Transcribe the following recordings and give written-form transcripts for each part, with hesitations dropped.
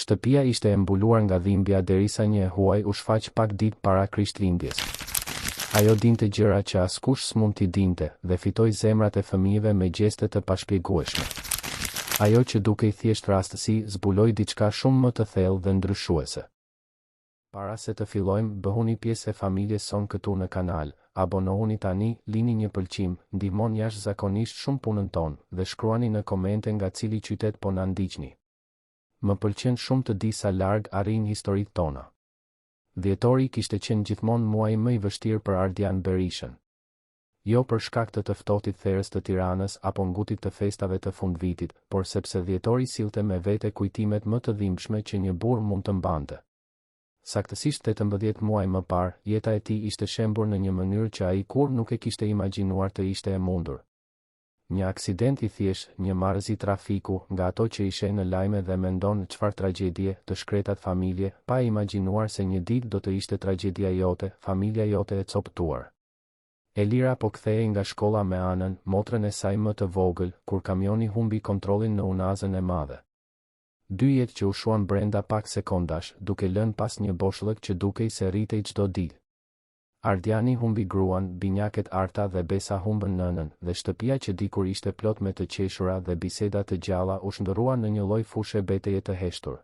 Shtëpia ishte e mbuluar nga dhimbja derisa një e huaj u shfaq pak ditë para Krishtlindjes. Ajo dinte gjëra që askush s'mund t'i dinte dhe fitoi zemrat e fëmijëve me gjeste të pashpjegueshme. Ajo që dukej thjesht rastësi zbuloi diçka shumë më të thellë dhe ndryshuese. Para se të fillojmë, bëhuni pjesë e familjes son këtu në kanal, abonohuni tani, lini një pëlqim, ndihmon jashtëzakonisht shumë punën tonë dhe shkruani në komente nga cili qytet po na ndiqni. Më pëlqen shumë të di sa larg arrin historitë tona. Dhjetori kishte qenë gjithmonë muaji më i vështirë për Ardian Berishën. Jo për shkak të ftohtit therrës të Tiranës apo ngutit të festave të fundvitit, por sepse dhjetori sillte me vete kujtimet më të dhimbshme që një burr mund të mbante. Saktësisht 18 muaj më parë, jeta e tij ishte shembur në një mënyrë që ai kur nuk e kishte imagjinuar të ishte e mundur. Një aksident i thjesht, një marrëzi trafiku, nga ato që i sheh në lajme dhe mendon çfarë tragjedie, të shkretat familje, pa e imagjinuar se një ditë do të ishte tragjedia jote, familja jote e coptuar. Elira po kthehej nga shkolla me Anën, motrën e saj më të vogël, kur kamioni humbi kontrollin në unazën e madhe. 2 jetë që u shuan brenda pak sekondash, duke lënë pas një boshllëk që dukej se rritej çdo ditë. Ardiani humbi gruan, binjaket Arta dhe Besa humbën nënën, dhe shtëpia që dikur ishte plot me të qeshura dhe biseda të gjalla u shndërrua në një lloj fushe beteje të heshtur.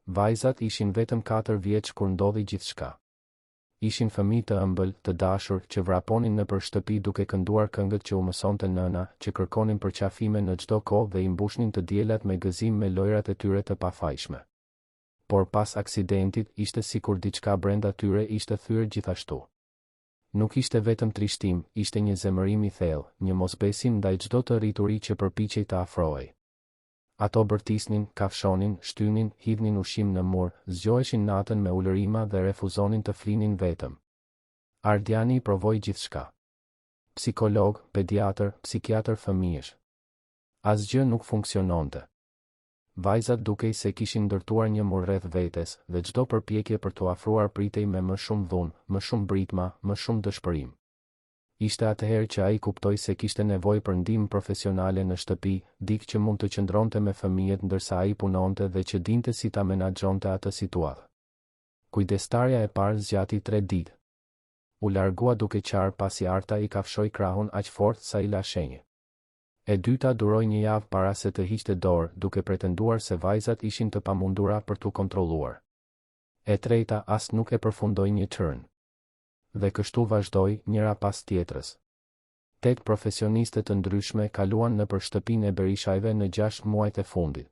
Vajzat ishin vetëm 4 vjeç kur ndodhi gjithçka. Ishin fëmijë të ëmbël, të dashur, që vraponin nëpër shtëpi duke kënduar këngët që u mësonte nëna, që kërkonin përqafime në çdo kohë dhe i mbushnin të diellat me gëzim me lojrat e tyre të pafajshme. Por pas aksidentit, ishte sikur diçka brenda tyre ishte thyer gjithashtu. Nuk ishte vetëm trishtim, ishte një zemërim i thellë, një mosbesim ndaj çdo të rrituri që përpiqej të afrohej. Ato bërtisnin, kafshonin, shtynin, hidhnin ushqim në mur, zgjoheshin natën me ulërima dhe refuzonin të flinin vetëm. Ardiani i provoi gjithçka. Psikolog, pediatër, psikiatër fëmijësh. Asgjë nuk funksiononte. Vajzat dukej se kishin ndërtuar një mur rreth vetes dhe çdo përpjekje për t'u afruar pritej me më shumë dhunë, më shumë britma, më shumë dëshpërim. Ishte atëherë që ai kuptoi se kishte nevojë për ndihmë profesionale në shtëpi, dikë që mund të qëndronte me fëmijët ndërsa ai punonte dhe që dinte si ta menaxhonte atë situatë. Kujdestarja e parë zgjati 3 ditë. U largua duke qarë pasi Arta i kafshoi krahun aq fort sa i la shenjë. E dyta duroi një javë para se të hiqte dorë, duke pretenduar se vajzat ishin të pamundura për t'u kontrolluar. E treta as nuk e përfundoi një çrn. Dhe kështu vazhdoi, njëra pas tjetrës. 8 profesioniste të ndryshme kaluan nëpër shtëpinë e Berishajve në 6 muajt e fundit.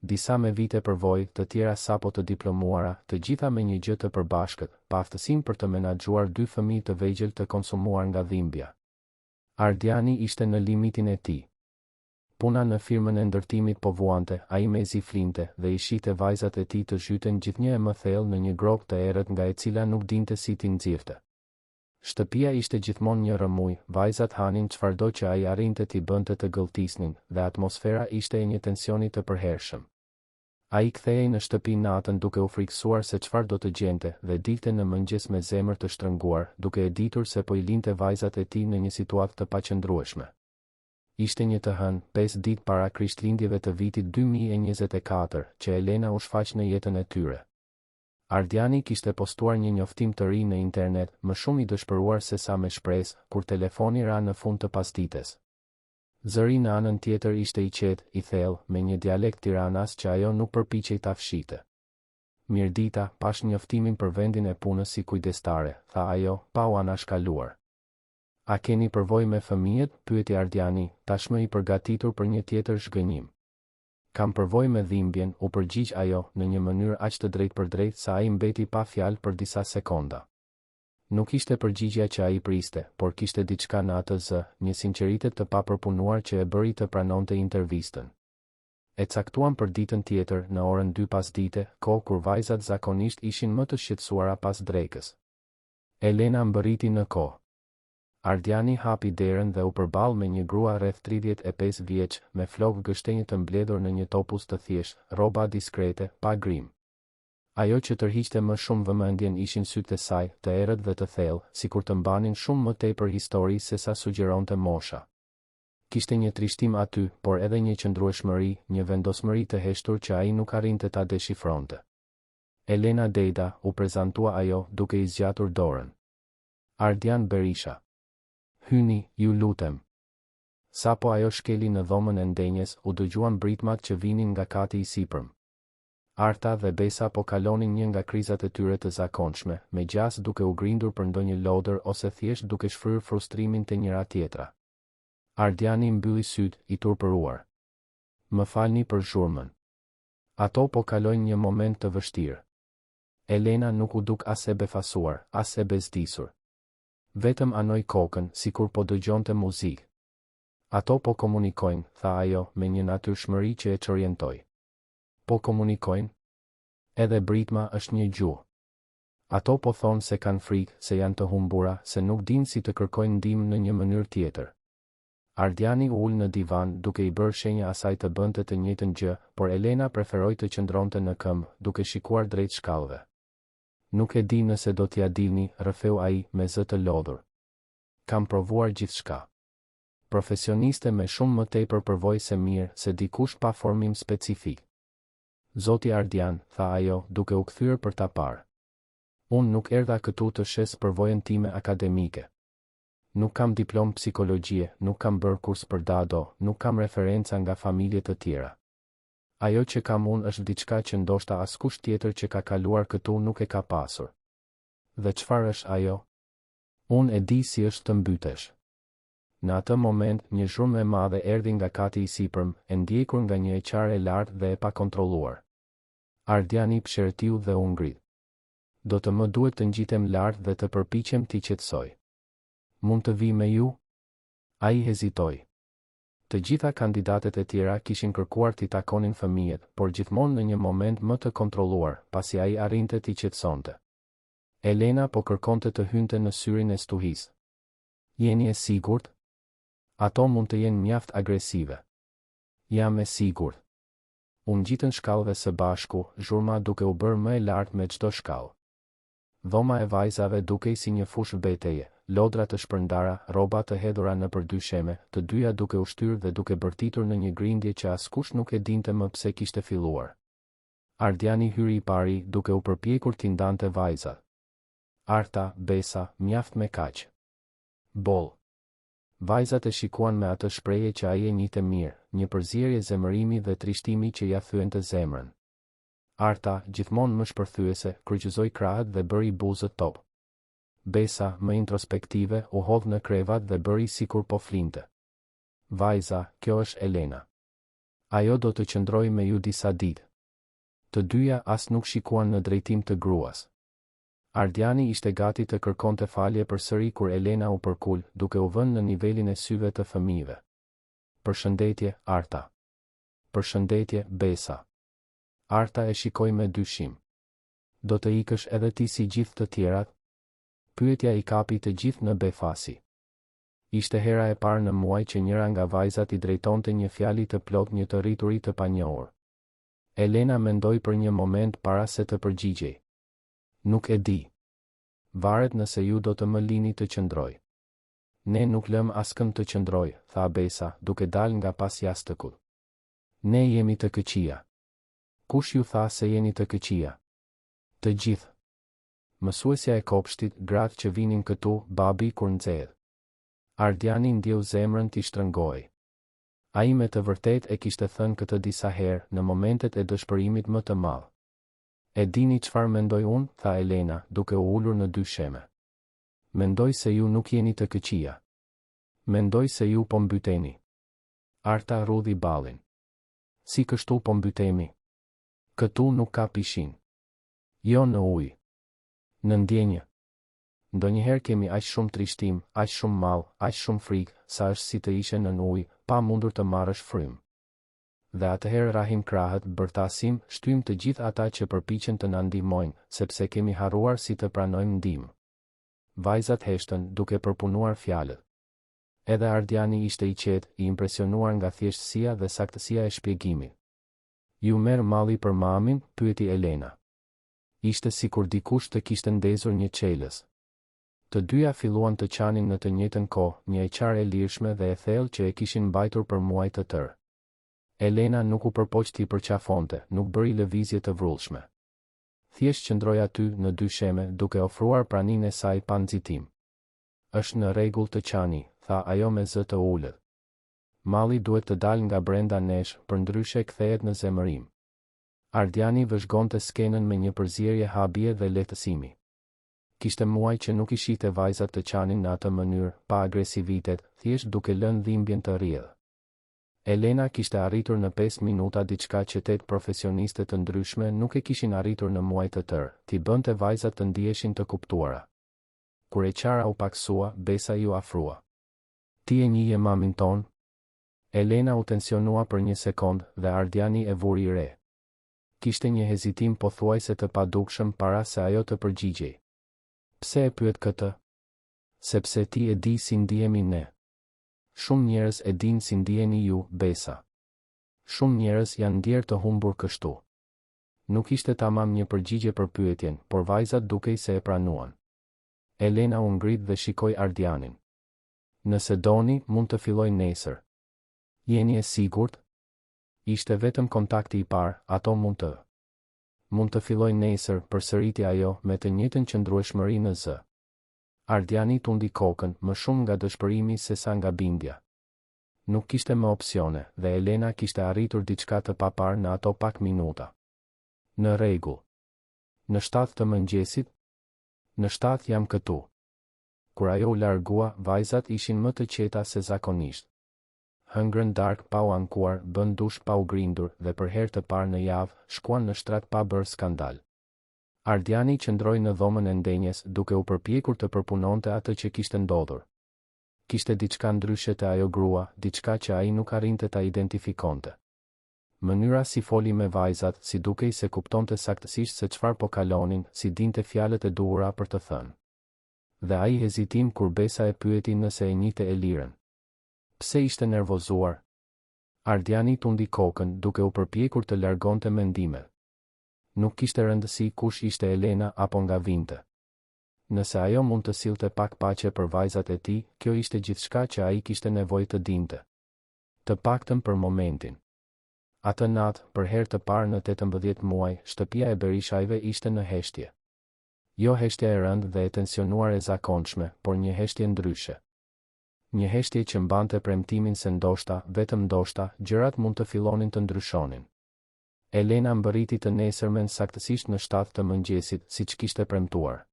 Disa me vite përvojë, të tjera sapo të diplomuara, të gjitha me një gjë të përbashkët, pa aftësinë për të menaxhuar 2 fëmijë të vegjël të konsumuar nga dhimbja. Ardiani ishte në limitin e tij. Puna në firmën e ndërtimit po vuante, ai mezi flinte dhe i shihte vajzat e tij të zhyten gjithnjë më thellë në një grop të errët nga e cila nuk dinte si t'i nxirrte. Shtëpia ishte gjithmonë një rrëmuj, vajzat hanin çfarëdo që ai arrinte t'i bënte të gëlltisnin, dhe atmosfera ishte e një tensioni të përhershëm. Ai kthehej në shtëpi natën duke u frikësuar se çfarë do të gjente dhe dilte në mëngjes me zemër të shtrënguar, duke e ditur se po i linte vajzat e tij në një situatë të paqëndrueshme. Ishte një të hënë, 5 ditë para Krishtlindjeve të vitit 2024, që Elena u shfaq në jetën e tyre. Ardiani kishte postuar një njoftim të ri në internet, më shumë i dëshpëruar se sa me shpresë, kur telefoni ra në fund të pasdites. Zëri në anën tjetër ishte i qetë, i thellë, me një dialekt tiranas që ajo nuk përpiqej ta fshite. Mirdita, pash njoftimin për vendin e punës si kujdestare, tha ajo, pa u anashkaluar. A keni përvojë me fëmijët? Pyeti Ardiani, tashmë i përgatitur për një tjetër zhgënjim. Kam përvojë me dhimbjen, u përgjigj ajo, në një mënyrë aq të drejtpërdrejtë sa ai mbeti pa fjalë për disa sekonda. Nuk ishte përgjigjja që ai priste, por kishte diçka në atë zë, një sinqeritet të papërpunuar që e bëri të pranonte intervistën. E caktuan për ditën tjetër, në orën 2 pasdite, kohë kur vajzat zakonisht ishin më të shqetësuara pas drekës. Elena mbërriti në kohë. Ardiani hapi derën dhe u përball me një grua rreth 35 vjeç, me flokë gështenjë të mbledhur në një topuz të thjeshtë, rroba diskrete, pa grim. Ajo që tërhiqte më shumë vëmendjen ishin sytë e saj, të errët dhe të thellë, sikur të mbanin shumë më tepër histori se sa sugjeronte mosha. Kishte një trishtim aty, por edhe një qëndrueshmëri, një vendosmëri të heshtur që ai nuk arrinte ta deshifronte. Elena Dejda, u prezantua ajo, duke i zgjatur dorën. Ardian Berisha. Hyni, ju lutem. Sapo ajo shkeli në dhomën e ndenjes, u dëgjuan britmat që vinin nga kati i sipërm. Arta dhe Besa po kalonin një nga krizat e tyre të zakonshme, me gjas duke u grindur për ndonjë lodër ose thjesht duke shfryrë frustrimin te njëra tjetra. Ardiani mbylli syt, i turpëruar. Më falni për zhurmën. Ato po kalojnë një moment të vështirë. Elena nuk u duk as e befasuar, as e bezdisur. Vetëm anoj kokën, sikur po dëgjonte muzikë. Ato po komunikojnë, tha ajo, me një natyrshmëri që e çorientoi. Po komunikojnë? Edhe britma është një gjuhë. Ato po thonë se kanë frikë, se janë të humbura, se nuk dinë si të kërkojnë ndihmë në një mënyrë tjetër. Ardiani u ul në divan, duke i bërë shenja asaj të bënte të njëjtën gjë, por Elena preferoi të qëndronte në këmbë, duke shikuar drejt shkallëve. Nuk e di nëse do t'ja dilni, rrëfeu ai, me zë të lodhur. Kam provuar gjithçka. Profesioniste me shumë më tepër përvojë se mirë, se dikush pa formim specifik. Zoti Ardian, tha ajo, duke u kthyer për ta parë. Unë nuk erdha këtu të shes përvojën time akademike. Nuk kam diplom psikologjie, nuk kam bërë kurs për dado, nuk kam referenca nga familje të tjera. Ajo që kam unë është diçka që ndoshta askush tjetër që ka kaluar këtu nuk e ka pasur. Dhe çfarë është ajo? Unë e di si është të mbytesh. Në atë moment, një zhurmë e madhe erdhi nga kati i sipërm, e ndjekur nga një eqare e lartë dhe e pakontrolluar. Ardiani pshertiu dhe u ngrit. Do të më duhet të ngjitem lart dhe të përpiqem t'i qetësoj. Mund të vi me ju? Ai hezitoi. Të gjitha kandidatet e tjera kishin kërkuar t'i takonin fëmijët, por gjithmonë në një moment më të kontrolluar, pasi ai arrinte t'i qetësonte. Elena po kërkonte të hynte në syrin e stuhisë. Jeni e sigurt? Ato mund të jenë mjaft agresive. Jam e sigurt. U ngjitën shkallëve së bashku, zhurma duke u bërë më e lartë me çdo shkallë. Dhoma e vajzave dukej si një fushë betejë, lodra të shpërndara, rroba të hedhura nëpër dysheme, të dyja duke u shtyrë dhe duke bërtitur në një grindje që askush nuk e dinte më pse kishte filluar. Ardiani hyri i pari, duke u përpjekur t'i ndante vajzat. Arta, Besa, mjaft me kaq. Boll. Vajzat e shikuan me atë shprehje që ai e njihte mirë, një përzierje zemërimi dhe trishtimi që ja thyente zemrën. Arta, gjithmonë më shpërthyese, kryqëzoi krahët dhe bëri buzët top. Besa, më introspektive, u hodh në krevat dhe bëri sikur po flinte. Vajza, kjo është Elena. Ajo do të qëndrojë me ju disa ditë. Të dyja as nuk shikuan në drejtim të gruas. Ardiani ishte gati të kërkonte falje përsëri kur Elena u përkul, duke u vënë në nivelin e syve të fëmijëve. Përshëndetje, Arta. Përshëndetje, Besa. Arta e shikoi me dyshim. Do të ikësh edhe ti si gjithë të tjerat? Pyetja i kapi të gjithë në befasi. Ishte hera e parë në muaj që njëra nga vajzat i drejtonte një fjali të plot një të rrituri të panjohur. Elena mendoi për një moment para se të përgjigjej. Nuk e di. Varet nëse ju do të më lini të qëndroj. Ne nuk lëm askëm të qëndroj, tha Besa, duke dal nga pas jastëkut. Ne jemi të këqija. Kush ju tha se jeni të këqija? Të gjithë. Mësuesja e kopshtit, gratë që vinin këtu, babi kur nxedh. Ardiani ndjeu zemrën t'i shtrëngoi. Ai me të vërtet e kishte thënë këtë disa herë, në momentet e dëshpërimit më të madh. E dini çfarë mendoj unë, tha Elena, duke u ulur në dysheme. Mendoj se ju nuk jeni të këqija. Mendoj se ju po mbyteni. Arta rudhi ballin. Si kështu po mbytemi? Këtu nuk ka pishin. Jo në ujë. Në ndjenjë. Ndonjëherë kemi aq shumë trishtim, aq shumë mall, aq shumë frikë, sa është si të ishe në ujë, pa mundur të marrësh frymë. Dhe atëherë rahim krahët, bërtasim, shtym të gjithë ata që përpiqen të na ndihmojnë, sepse kemi harruar si të pranojmë ndihmë. Vajzat heshtën, duke përpunuar fjalët. Edhe Ardiani ishte i qetë, i impresionuar nga thjeshtësia dhe saktësia e shpjegimit. Ju merr malli për mamin, pyeti Elena. Ishte sikur dikush të kishte ndezur një çelës. Të dyja filluan të qanin në të njëjtën kohë, një e qarë e lirshme dhe e thellë që e kishin mbajtur për muaj të tërë. Elena nuk u përpoq t'i përqafonte, nuk bëri lëvizje të vrullshme. Thjesht qëndroi aty në dysheme duke ofruar praninë e saj pa nxitim. Është në rregull të qani, tha ajo me zë të ulët. Malli duhet të dalë nga brenda nesh, përndryshe kthehet në zemërim. Ardiani vëzhgonte skenën me një përzierje habie dhe lehtësimi. Kishte muaj që nuk I shihte vajzat të qanin në atë mënyrë, pa agresivitet, thjesht duke lënë dhimbjen të rrjedhë. Elena kishte arritur në 5 minuta diçka që 8 profesioniste të ndryshme nuk e kishin arritur në muaj të tërë, t'i bënte vajzat të ndiheshin të kuptuara. Kur e qara u paksua, Besa ju afrua. Ti e njeh mamin ton? Elena u tensionua për një sekond dhe Ardiani e vuri re. Kishte një hezitim pothuajse të padukshëm para se ajo të përgjigjej. Pse e pyet këtë? Sepse ti e di si ndihemi ne. Shumë njerëz e din si ndiheni ju, Besa. Shumë njerëz janë ndjerë të humbur kështu. Nuk ishte tamam një përgjigje për pyetjen, por vajzat dukej se e pranuan. Elena u ngrit dhe shikoi Ardianin. Nëse doni, mund të filloj nesër. Jeni e sigurt? Ishte vetëm kontakti I parë, ato mund të. Mund të filloj nesër, përsëriti ajo me të njëjtën qëndrueshmëri në zë. Ardiani tundi kokën, më shumë nga dëshpërimi se sa nga bindja. Nuk kishte më opsione, dhe Elena kishte arritur diçka të paparë në ato pak minuta. Në rregull. Në 7 të mëngjesit? Në 7 jam këtu. Kur ajo u largua, vajzat ishin më të qeta se zakonisht. Hëngrën darkë pa u ankuar, bën dush pa u grindur dhe për herë të parë në javë, shkuan në shtrat pa bërë skandal. Ardiani qëndroi në dhomën e ndenjes duke u përpjekur të përpunonte atë që kishte ndodhur. Kishte diçka ndryshe te ajo grua, diçka që ai nuk arrinte ta identifikonte. Mënyra si foli me vajzat, si dukej se kuptonte saktësisht se çfarë po kalonin, si dinte fjalët e duhura për të thënë. Dhe ai hezitim kur Besa e pyeti nëse e njihte Elirën. Pse ishte nervozuar? Ardiani tundi kokën duke u përpjekur të largonte mendimet. Nuk kishte rëndësi kush ishte Elena apo nga vinte. Nëse ajo mund të sillte pak paqe për vajzat e tij, kjo ishte gjithçka që ai kishte nevojë të dinte. Të paktën për momentin. Atë natë, për herë të parë në 18 muaj, shtëpia e Berishajve ishte në heshtje. Jo heshtja e rëndë dhe e tensionuar e zakonshme, por një heshtje ndryshe. Një heshtje që mbante premtimin se ndoshta, vetëm ndoshta, gjërat mund të fillonin të ndryshonin. Elena mbërriti të nesërmen saktësisht në 7 të mëngjesit, siç kishte premtuar.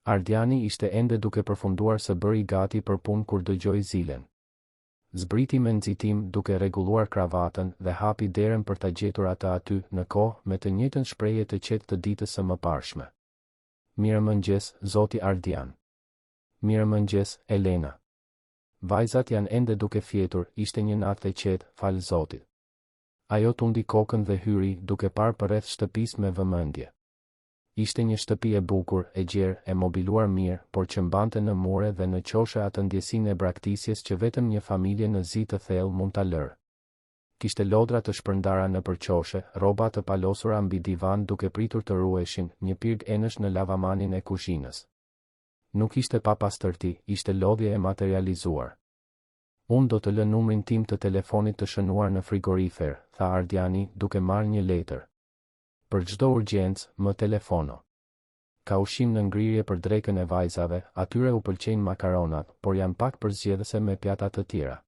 Ardiani ishte ende duke përfunduar së bëri gati për punë kur dëgjoi zilen. Zbriti me nxitim duke rregulluar kravatën dhe hapi derën për ta gjetur atë aty, në kohë, me të njëjtën shprehje të qetë të ditës së mëparshme. Mirëmëngjes, zoti Ardian. Mirëmëngjes, Elena. Vajzat janë ende duke fjetur, ishte një natë e qetë, fal zotit. Ajo tundi kokën dhe hyri, duke parë përreth shtëpisë me vëmendje. Ishte një shtëpi e bukur, e gjerë, e mobiluar mirë, por që mbante në mure dhe në qoshe atë ndjesinë e braktisjes që vetëm një familje në zi të thellë mund ta lërë. Kishte lodra të shpërndara në përqoshe, rroba të palosura mbi divan duke pritur të ruheshin, një pirg enësh në lavamanin e kuzhinës. Nuk ishte pa pastërti, ishte lodhje e materializuar. Unë do të lë numrin tim të telefonit të shënuar në frigorifer, tha Ardiani, duke marrë një letër. Për çdo urgjencë, më telefono. Ka ushqim në ngrirje për drekën e vajzave, atyre u pëlqejnë makaronat, por janë pak përzgjedhëse me pjata të tjera.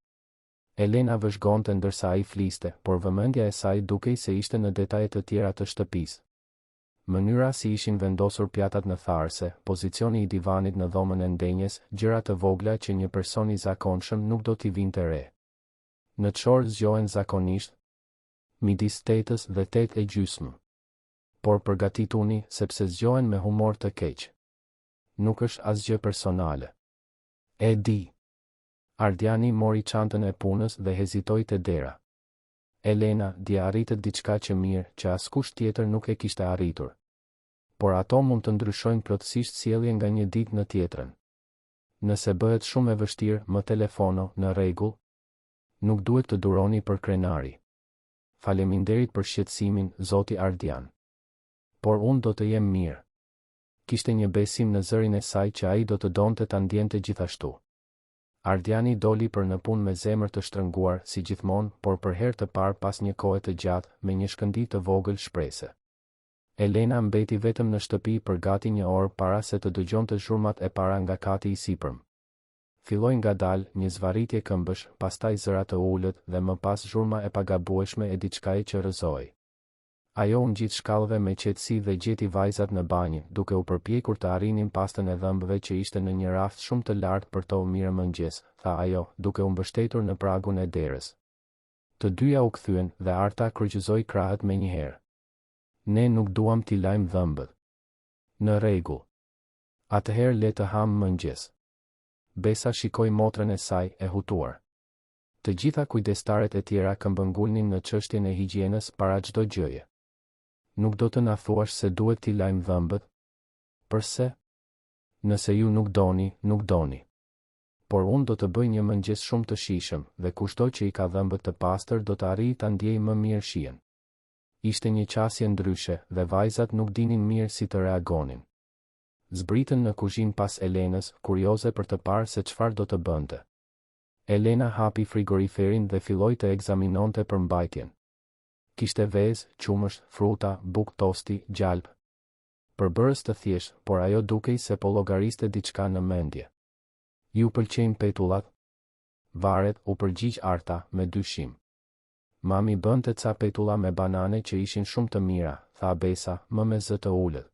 Elena vëzhgonte ndërsa ai fliste, por vëmendja e saj dukej se ishte në detajet të tjera të shtëpisë. Mënyra si ishin vendosur pjatat në tharëse, pozicioni I divanit në dhomën e ndenjes, gjëra të vogla që një person I zakonshëm nuk do t'i vinte re. Në çorë zgjohen zakonisht midis 8-s dhe 8:30. Por përgatituni sepse zgjohen me humor të keq. Nuk është asgjë personale. E di. Ardiani mori çantën e punës dhe hezitoi te dera. Elena, dje arritët diçka që mirë, që askush tjetër nuk e kishte arritur. Por ato mund të ndryshojnë plotësisht sjelljen nga një ditë në tjetrën. Nëse bëhet shumë e vështirë, më telefono, në rregull. Nuk duhet të duroni për krenari. Faleminderit për shqetësimin, zoti Ardian. Por unë do të jem mirë. Kishte një besim në zërin e saj që ai do të donte ta ndjente gjithashtu. Ardiani doli për në punë me zemër të shtrënguar, si gjithmonë, por për herë të parë pas një kohe të gjatë, me një shkëndi të vogël shprese. Elena mbeti vetëm në shtëpi për gati një orë para se të dëgjonte zhurmat e para nga kati i sipërm. Filloi ngadalë një zvarritje këmbësh, pastaj zëra të ulët dhe më pas zhurma e pagabueshme e diçkaje që rrëzoi. Ajo u ngjit shkallëve me qetësi dhe gjeti vajzat në banjë, duke u përpjekur të arrinin pastën e dhëmbëve që ishte në një raft shumë të lartë për to mirë mëngjes, tha ajo, duke u mbështetur në pragun e derës. Të dyja u kthyen dhe Arta kryqëzoi krahët menjëherë. Ne nuk duam t'i lajm dhëmbët. Në rregull. Atëherë le të ham mëngjes. Besa shikoi motrën e saj e hutuar. Të gjitha kujdestaret e tjera këmbëngulnin në çështjen e higjienës para çdo gjëje. Nuk do të na thuash se duhet t'i lajm dhëmbët? Përse? Nëse ju nuk doni, nuk doni. Por unë do të bëj një mëngjes shumë të shijshëm, dhe kushdo që i ka dhëmbët të pastër do të arrijë ta ndjejë më mirë shijen. Ishte një qasje ndryshe dhe vajzat nuk dinin mirë si të reagonin. Zbritën në kuzhinë pas Elenës, kurioze për të parë se çfarë do të bënte. Elena hapi frigoriferin dhe filloi të ekzaminonte përmbajtjen. Kishte vezë, qumësht, fruta, bukë tosti, gjalp. Përbërës të thjesht, por ajo dukej se po llogariste diçka në mendje. Ju pëlqejnë petullat? Varet, u përgjigj Arta, me dyshim. Mami bënte ca petulla me banane që ishin shumë të mira, tha Besa, më me zë të ulët.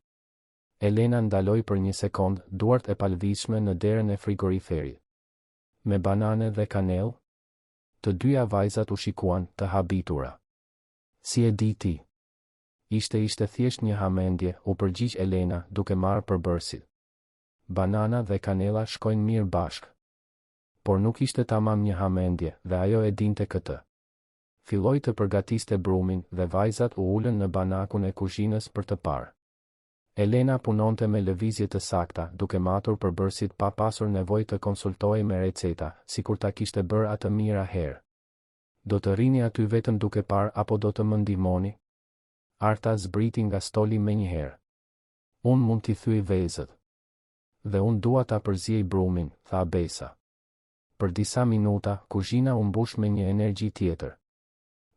Elena ndaloi për një sekond, duart e palëvizshme në derën e frigoriferit. Me banane dhe kanell? Të dyja vajzat u shikuan, të habitura. Si e di ti? Ishte thjesht një hamendje, u përgjigj Elena, duke marrë përbërësit. Banana dhe kanela shkojnë mirë bashkë. Por nuk ishte tamam një hamendje, dhe ajo e dinte këtë. Filloi të përgatiste brumin dhe vajzat u ulën në banakun e kuzhinës për të parë. Elena punonte me lëvizje të sakta, duke matur përbërësit pa pasur nevojë të konsultojë me receta, sikur ta kishte bërë atë mira herë. Do të rini aty vetëm duke parë apo do të më ndihmoni? Arta zbriti nga stoli menjëherë. Unë mund t'i thyej vezët. Dhe unë dua ta përziej brumin, tha Besa. Për disa minuta, kuzhina u mbush me një energji tjetër.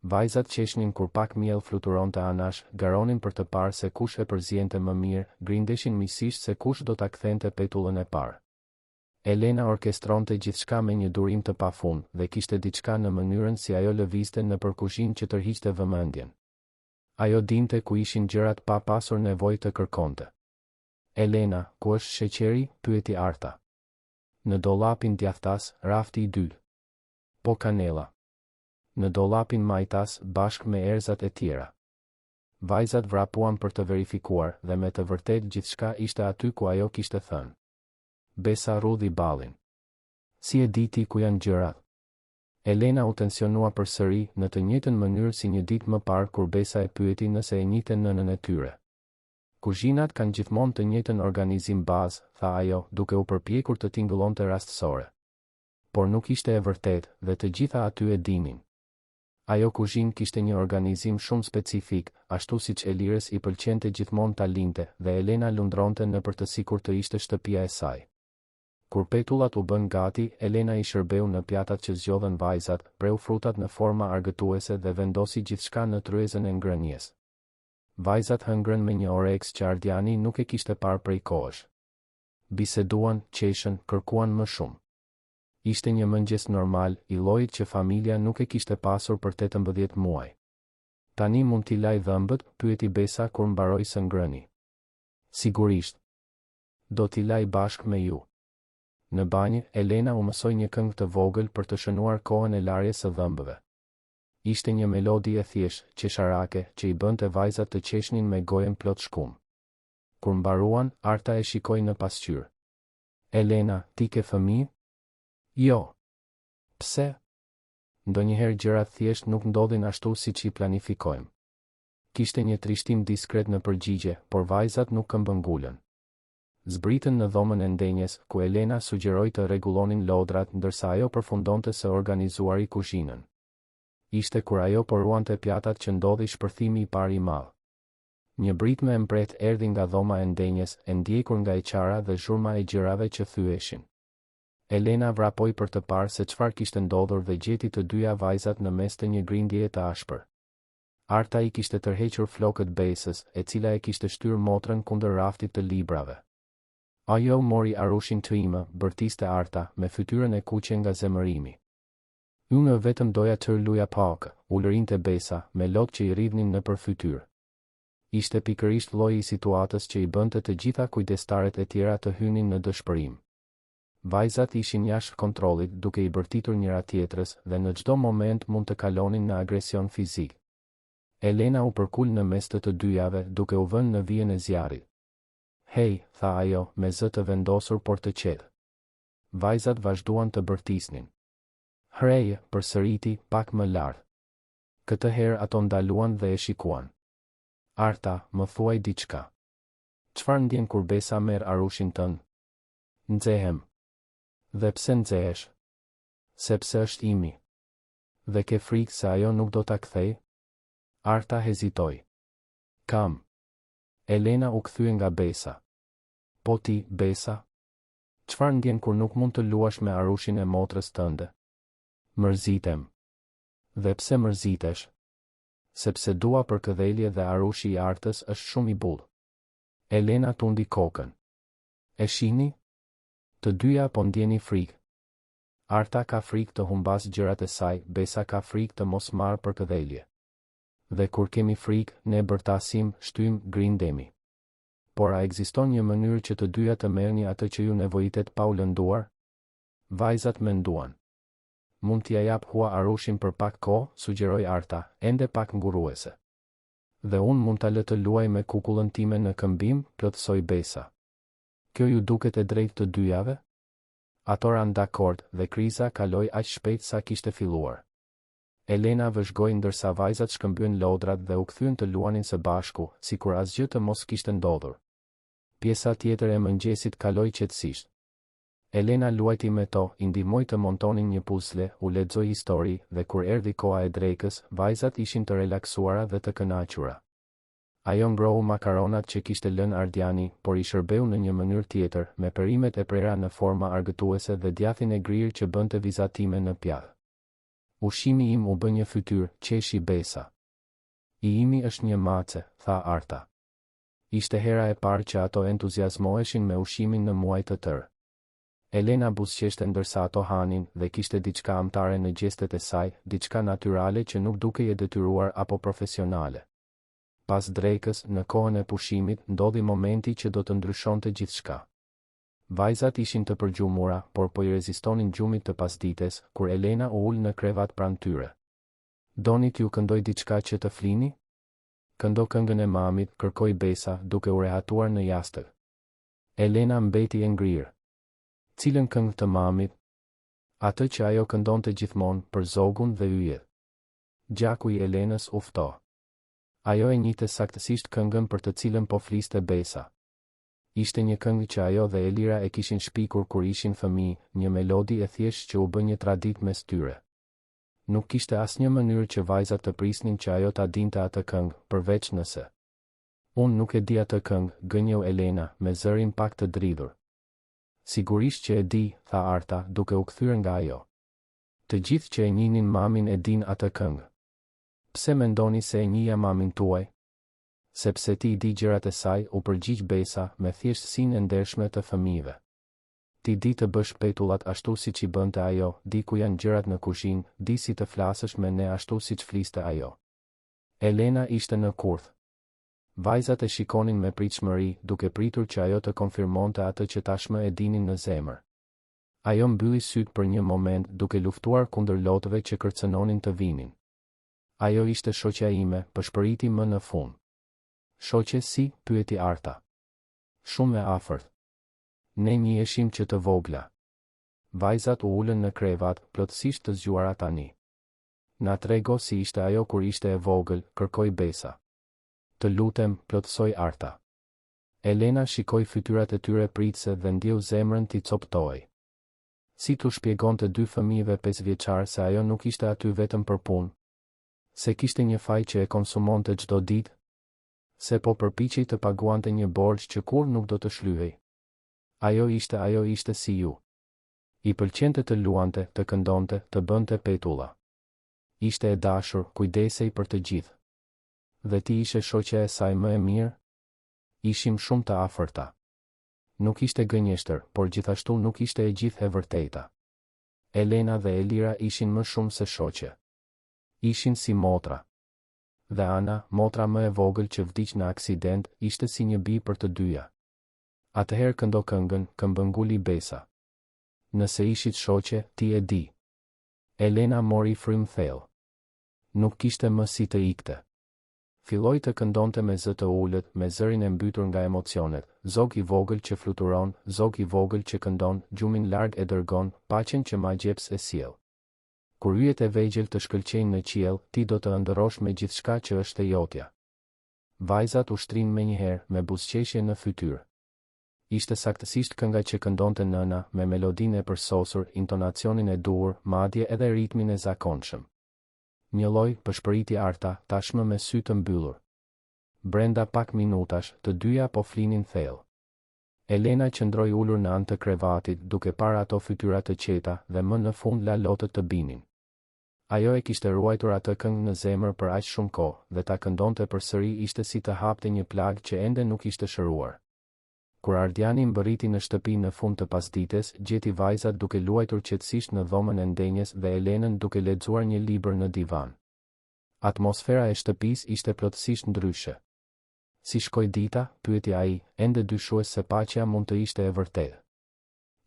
Vajzat qeshnin kur pak miell fluturonte anash, garonin për të parë se kush e përziente më mirë, grindeshin misisht se kush do ta kthente petullën e parë. Elena orkestronte gjithçka me një durim të pafund dhe kishte diçka në mënyrën si ajo lëvizte në përkuzhinë që tërhiqte vëmendjen. Ajo dinte ku ishin gjërat pa pasur nevojë të kërkonte. Elena, ku është sheqeri? Pyeti Arta. Në dollapin djathtas, rafti i dytë. Po kanela. Në dollapin majtas, bashkë me erzat e tjera. Vajzat vrapuan për të verifikuar dhe me të vërtet gjithçka ishte aty ku ajo kishte thënë. Besa rudhi ballin. Si e di ti ku janë gjërat? Elena u tensionua përsëri në të njëjtën mënyrë si një ditë më parë kur Besa e pyeti nëse e njihte nënën e tyre. Kuzhinat kanë gjithmonë të njëjtën organizim bazë, tha ajo, duke u përpjekur të tingëllonte rastësore. Por nuk ishte e vërtetë dhe të gjitha aty e dinin. Ajo kuzhinë kishte një organizim shumë specifik, ashtu siç Elirës i pëlqente gjithmonë ta linte dhe Elena lundronte nëpër të sikur të ishte shtëpia e saj. Kur petullat u bën gati, Elena i shërbeu në pjatat që zgjodhen vajzat, preu frutat në forma argëtuese dhe vendosi gjithçka në tryezën e ngrënies. Vajzat hëngrën me një oreks që Ardiani nuk e kishte parë prej kohësh. Biseduan, qeshën, kërkuan më shumë. Ishte një mëngjes normal, i llojit që familja nuk e kishte pasur për 18 muaj. Tani mund t'i laj dhëmbët? Pyeti Besa kur mbaroi së ngrëni. Sigurisht. Do t'i laj bashkë me ju. Në banjë, Elena u mësoi një këngë të vogël për të shënuar kohën e larjes së dhëmbëve. Ishte një melodi e thjeshtë, qesharake, që i bënte vajzat të qeshnin me gojen plot shkum. Kur mbaruan, Arta e shikoi në pasqyrë. Elena, ti ke fëmijë? Jo. Pse? Ndonjëherë gjërat thjesht nuk ndodhin ashtu siç i planifikojmë. Kishte një trishtim diskret në përgjigje, por vajzat nuk këmbëngulën. Zbritën në dhomën e ndenjes, ku Elena sugjeroi të rregullonin lodrat ndërsa ajo përfundonte së organizuari kuzhinën. Ishte kur ajo po ruante pjatat që ndodhi shpërthimi i parë i madh. Një britme e mbret erdhi nga dhoma e ndenjes, e ndjekur nga e qara dhe zhurma e gjërave që thyeshin. Elena vrapoi për të parë se çfarë kishte ndodhur dhe gjeti të dyja vajzat në mes të një grindjeje të ashpër. Arta i kishte tërhequr flokët besës, e cila e kishte shtyr motrën kundër raftit të librave. Ajo mori Arushin time, bërtiste Arta, me fytyrën e kuqe nga zemërimi. Unë vetëm doja të luja pakë, ulërinte besa, me lot që i rridhnin në për fytyrë. Ishte pikërisht lloji i situatës që i bënte të gjitha kujdestaret e tjera të hynin në dëshpërim. Vajzat ishin jashtë kontrollit, duke i bërtitur njëra tjetrës dhe në çdo moment mund të kalonin në agresion fizik. Elena u përkul në mes të dyjave, duke u vënë në vijën e zjarrit. "Hej", tha ajo, me zë të vendosur por të qetë. Vajzat vazhduan të bërtisnin. "Hreje", përsëriti, pak më lart. Këtë herë ato ndaluan dhe e shikuan. "Arta, më thuaj diçka. Çfarë ndjen kur besa merr Arushin tënd?" "Nxehem." "Dhe pse nxehesh?" "Sepse është imi." "Dhe ke frikë se ajo nuk do ta kthej?" Arta hezitoi. "Kam." Elena u kthye nga besa. "Po ti, besa? Çfarë ndjen kur nuk mund të luash me Arushin e motrës tënde?" "Mërzitem." "Dhe pse mërzitesh?" "Sepse dua për këdhelje dhe Arushi i Artës është shumë i bull." Elena tundi kokën. "E shihni? Të dyja po ndjeni frikë. Arta ka frikë të humbas gjërat e saj, besa ka frikë të mos marrë për këdhelje. Dhe kur kemi frikë, ne bërtasim, shtym, grindemi. Por a ekziston një mënyrë që të dyja të merrni atë që ju nevojitet pa u lënduar?" Vajzat menduan. "Mund t'ja jap hua Arushin për pak kohë", sugjeroi Arta, ende pak nguruese. "Dhe unë mund ta lë të luaj me kukullën time në këmbim", plotësoi besa. "Kjo ju duket e drejtë të dyjave?" Ato ranë dakord dhe kriza kaloi aq shpejt sa kishte filluar. Elena vëzhgoi ndërsa vajzat shkëmbyen lodrat dhe u kthyen të luanin së bashku, sikur asgjë të mos kishte ndodhur. Pjesa tjetër e mëngjesit kaloi qetësisht. Elena luajti me to, i ndihmoi të montonin një puzzle, u lexoi histori dhe kur erdhi koha e drekës, vajzat ishin të relaksuara dhe të kënaqura. Ajo ngrohu makaronat që kishte lënë Ardiani, por i shërbeu në një mënyrë tjetër, me perimet e prera në forma argëtuese dhe djathin e grirë që bënte vizatime në pjath. "Ushqimi im u bë një fytyrë", qeshi besa. "I imi është një mace", tha Arta. Ishte hera e parë që ato entuziazmoheshin me ushqimin në muaj të tërë. Elena buzëqeshte ndërsa ato hanin dhe kishte diçka amtare në gjestet e saj, diçka natyrale që nuk dukej e detyruar apo profesionale. Pas drekës, në kohën e pushimit, ndodhi momenti që do të ndryshonte gjithçka. Vajzat ishin të përgjumura, por po i rezistonin gjumit të pasdites, kur Elena u ul në krevat pranë tyre. "Doni t'ju këndoj diçka që të flini?" "Këndo këngën e mamit", kërkoi besa, duke u rehatuar në jastëk. Elena mbeti e ngrirë. "Cilën këngë të mamit?" "Atë që ajo këndonte gjithmonë, për zogun dhe yjet." Gjaku i Elenës u fto. Ajo e njihte saktësisht këngën për të cilën po fliste besa. Ishte një këngë që ajo dhe Elira e kishin shpikur kur ishin fëmijë, një melodi e thjeshtë që u bë një traditë mes tyre. Nuk kishte asnjë mënyrë që vajzat të prisnin që ajo ta dinte atë këngë, përveç nëse. "Unë nuk e di atë këngë", gënjeu Elena, me zërin pak të dridhur. "Sigurisht që e di", tha Arta, duke u kthyer nga ajo. "Të gjithë që e njihnin mamin e din atë këngë." "Pse mendoni se e njihja mamin tuaj?" "Sepse ti i di gjërat e saj", u përgjigj besa, me thjeshtësinë e ndershme të fëmijëve. "Ti di të bësh petullat ashtu siç i bënte ajo, di ku janë gjërat në kuzhinë, di si të flasësh me ne ashtu siç fliste ajo." Elena ishte në kurth. Vajzat e shikonin me pritshmëri, duke pritur që ajo të konfirmonte atë që tashmë e dinin në zemër. Ajo mbylli sytë për një moment, duke luftuar kundër lotëve që kërcënonin të vinin. "Ajo ishte shoqja ime", pëshpëriti më në fund. "Shoqe si?" pyeti Arta. "Shumë e afërt. Ne njiheshim që të vogla." Vajzat u ulën në krevat, plotësisht të zgjuara tani. "Na trego si ishte ajo kur ishte e vogël", kërkoi besa. "Të lutem", plotësoi Arta. Elena shikoi fytyrat e tyre pritse dhe ndjeu zemrën t'i coptoi. Si t'u shpjegonte dy fëmijëve 5 vjeçar se ajo nuk ishte aty vetëm për punë? Se kishte një faj që e konsumonte çdo ditë? Se po përpiqej të paguante një borxh që kur nuk do të shlyhej. Ajo ishte si ju. I pëlqente të luante, të këndonte, të bënte petulla. Ishte e dashur, kujdesej për të gjithë. Dhe ti ishe shoqja e saj më e mirë? Ishim shumë të afërta. Nuk ishte gënjeshtër, por gjithashtu nuk ishte e gjithë e vërteta. Elena dhe Elira ishin më shumë se shoqe. Ishin si motra. Dhe Ana, motra më e vogël që vdiq në aksident, ishte si një bi për të dyja. Atëherë këndo këngën, këmbënguli besa. Nëse ishit shoqe, ti e di. Elena mori frym thellë. Nuk kishte më si të ikte. Filloi të këndonte me zë të ulët, me zërin e mbytur nga emocionet, zog i vogël që fluturon, zog i vogël që këndon, gjumin larg e dërgon, paqen që ma gjeps e sjell. Kur yjet e vegjël të shkëlqejnë në qiell, ti do të ëndërrosh me gjithçka që është e jotja. Vajzat ushtrin menjëherë, me buzëqeshje në fytyrë. Ishte saktësisht kënga që këndonte nëna, me melodinë e përsosur, intonacionin e duhur, madje edhe ritmin e zakonshëm. Një lloj pëshpëriti Arta, tashmë me sy të mbyllur. Brenda pak minutash, të dyja po flinin thellë. Elena qëndroi ulur në anë të krevatit, duke parë ato fytyra të qeta, dhe më në fund la lotët të binin. Ajo e kishte ruajtur atë këngë në zemër për aq shumë kohë, dhe ta këndonte përsëri ishte si të hapte një plag që ende nuk ishte shëruar. Kur Ardiani mbërriti në shtëpi në fund të pasdites, gjeti vajzat duke luajtur qetësisht në dhomën e ndenjes dhe Elenën duke lexuar një libër në divan. Atmosfera e shtëpisë ishte plotësisht ndryshe. Si shkoi dita, pyeti ai, ende dyshues se paqja mund të ishte e vërtetë.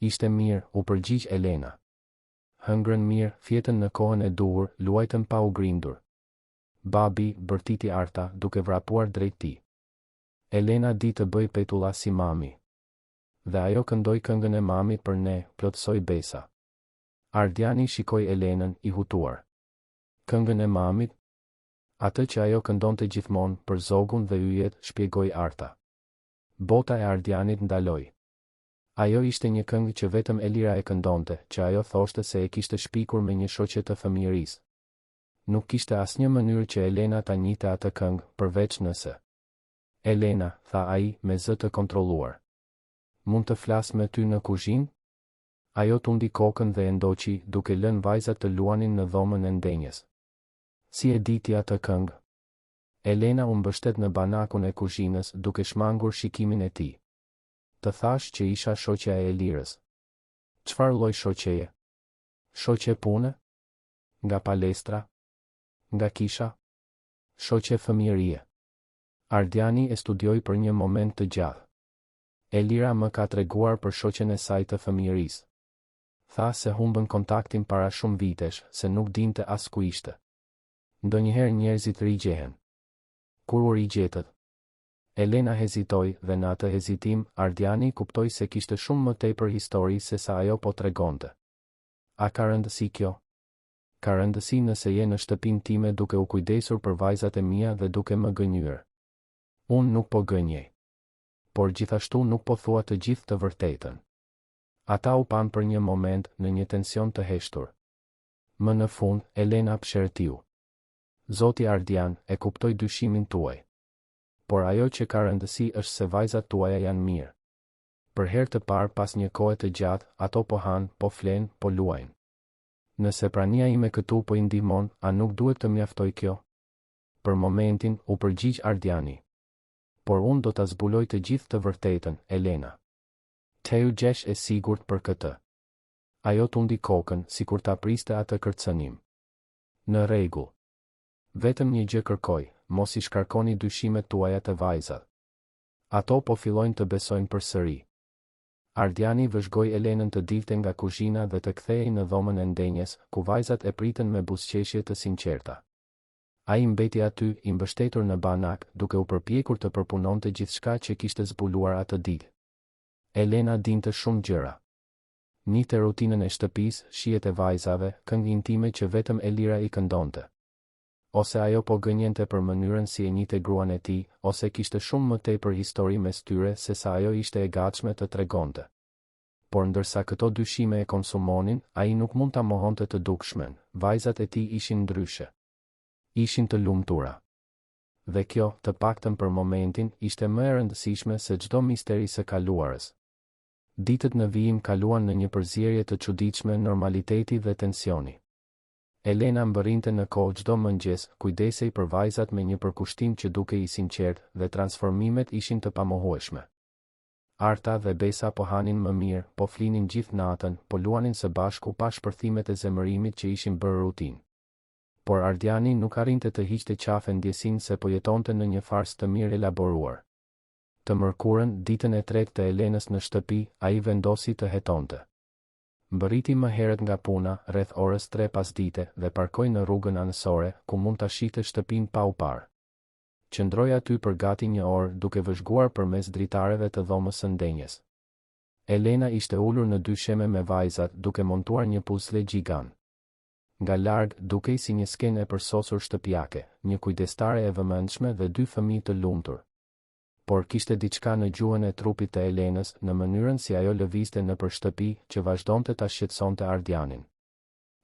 Ishte mirë, u përgjigj Elena. Hëngrën mirë, fjetën në kohën e duhur, luajtën pa u grindur. Babi, bërtiti Arta, duke vrapuar drejt tij. Elena di të bëj petulla si mami. Dhe ajo këndoi këngën e mamit për ne, plotësoi besa. Ardiani shikoi Elenën, i hutuar. Këngën e mamit? Atë që ajo këndonte gjithmonë, për zogun dhe yjet, shpjegoi Arta. Bota e Ardianit ndaloi. Ajo ishte një këngë që vetëm Elira e këndonte, që ajo thoshte se e kishte shpikur me një shoqe të fëmijërisë. Nuk kishte asnjë mënyrë që Elena ta njihte atë këngë, përveç nëse. Elena, tha ai, me zë të kontrolluar. Mund të flas me ty në kuzhinë? Ajo tundi kokën dhe e ndoqi, duke lënë vajzat të luanin në dhomën e ndenjes. Si e diti atë këngë? Elena u mbështet në banakun e kuzhinës, duke shmangur shikimin e tij. Të thash që isha shoqja e Elirës. Çfarë lloj shoqeje? Shoqe pune? Nga palestra? Nga kisha? Shoqe fëmijërie. Ardiani e studioi për një moment të gjatë. Elira më ka treguar për shoqen e saj të fëmijërisë. Tha se humbën kontaktin para shumë vitesh, se nuk dinte as ku ishte. Ndonjëherë njerëzit rigjehen. Kur u rigjetët? Elena hezitoi dhe në atë hezitim, Ardiani kuptoi se kishte shumë më tepër histori se sa ajo po tregonte. A ka rëndësi kjo? Ka rëndësi nëse je në shtëpinë time duke u kujdesur për vajzat e mia dhe duke më gënjur. Unë nuk po gënjej. Por gjithashtu nuk po thua të gjithë të vërtetën. Ata u pan për një moment në një tension të heshtur. Më në fund, Elena pshertiu. Zoti Ardian, e kuptoj dyshimin tuaj. Por ajo që ka rëndësi është se vajzat tuaja janë mirë. Për herë të parë pas një kohe të gjatë, ato po hanë, po flenë, po luajnë. Nëse prania ime këtu po i ndihmon, a nuk duhet të mjaftoj kjo? Për momentin, u përgjigj Ardiani. Por unë do ta zbuloj të gjithë të vërtetën, Elena. Teu gjesh e sigurt për këtë. Ajo tundi kokën, sikur ta priste atë kërcënim. Në rregull. Vetëm një gjë kërkoj, mos i shkarkoni dyshimet tuaja të vajzat. Ato po fillojnë të besojnë përsëri. Ardiani vëzhgoi Elenën të dilte nga kuzhina dhe të kthehej në dhomën e ndenjes, ku vajzat e pritën me buzëqeshje të sinqerta. Ai mbeti aty, i mbështetur në banak, duke u përpjekur të përpunonte gjithçka që kishte zbuluar atë ditë. Elena dinte shumë gjëra. Njihte rutinën e shtëpisë, shihet e vajzave, këngë intime që vetëm Elira i këndonte. Ose ajo po gënjente për mënyrën si e njihte gruan e tij, ose kishte shumë më tepër histori mes tyre se sa ajo ishte e gatshme të tregonte. Por ndërsa këto dyshime e konsumonin, ai nuk mund ta mohonte të dukshmen, vajzat e tij ishin ndryshe. Ishin të lumtura. Dhe kjo, të paktën për momentin, ishte më e rëndësishme se çdo misteri së kaluarës. Ditët në vijim kaluan në një përzierje të çuditshme normaliteti dhe tensioni. Elena mbërrinte në kohë çdo mëngjes, kujdesej për vajzat me një përkushtim që dukej i sinqert dhe transformimet ishin të pamohueshme. Arta dhe Besa po hanin më mirë, po flinin gjithë natën, po luanin së bashku pa shpërthimet e zemërimit që ishin bërë rutinë. Por Ardiani nuk arrinte të hiqte qafe ndjesinë se po jetonte në një farsë të mirë elaboruar. Të mërkurën, ditën e tretë të Elenës në shtëpi, ai vendosi të hetonte. Mbërriti më herët nga puna, rreth orës 3 pasdite, dhe parkoi në rrugën anësore, ku mund ta shihte shtëpinë pa u parë. Qëndroi aty për gati një orë, duke vëzhguar përmes dritareve të dhomës së ndenjes. Elena ishte ulur në dy sheme me vajzat, duke montuar një puzle gjigant. Nga larg, dukej si një skenë e përsosur shtëpiake, një kujdestare e vëmendshme dhe dy fëmijë të lumtur. Por kishte diçka në gjuhën e trupit të Elenës, në mënyrën si ajo lëvizte nëpër shtëpi, që vazhdonte ta shqetësonte Ardianin.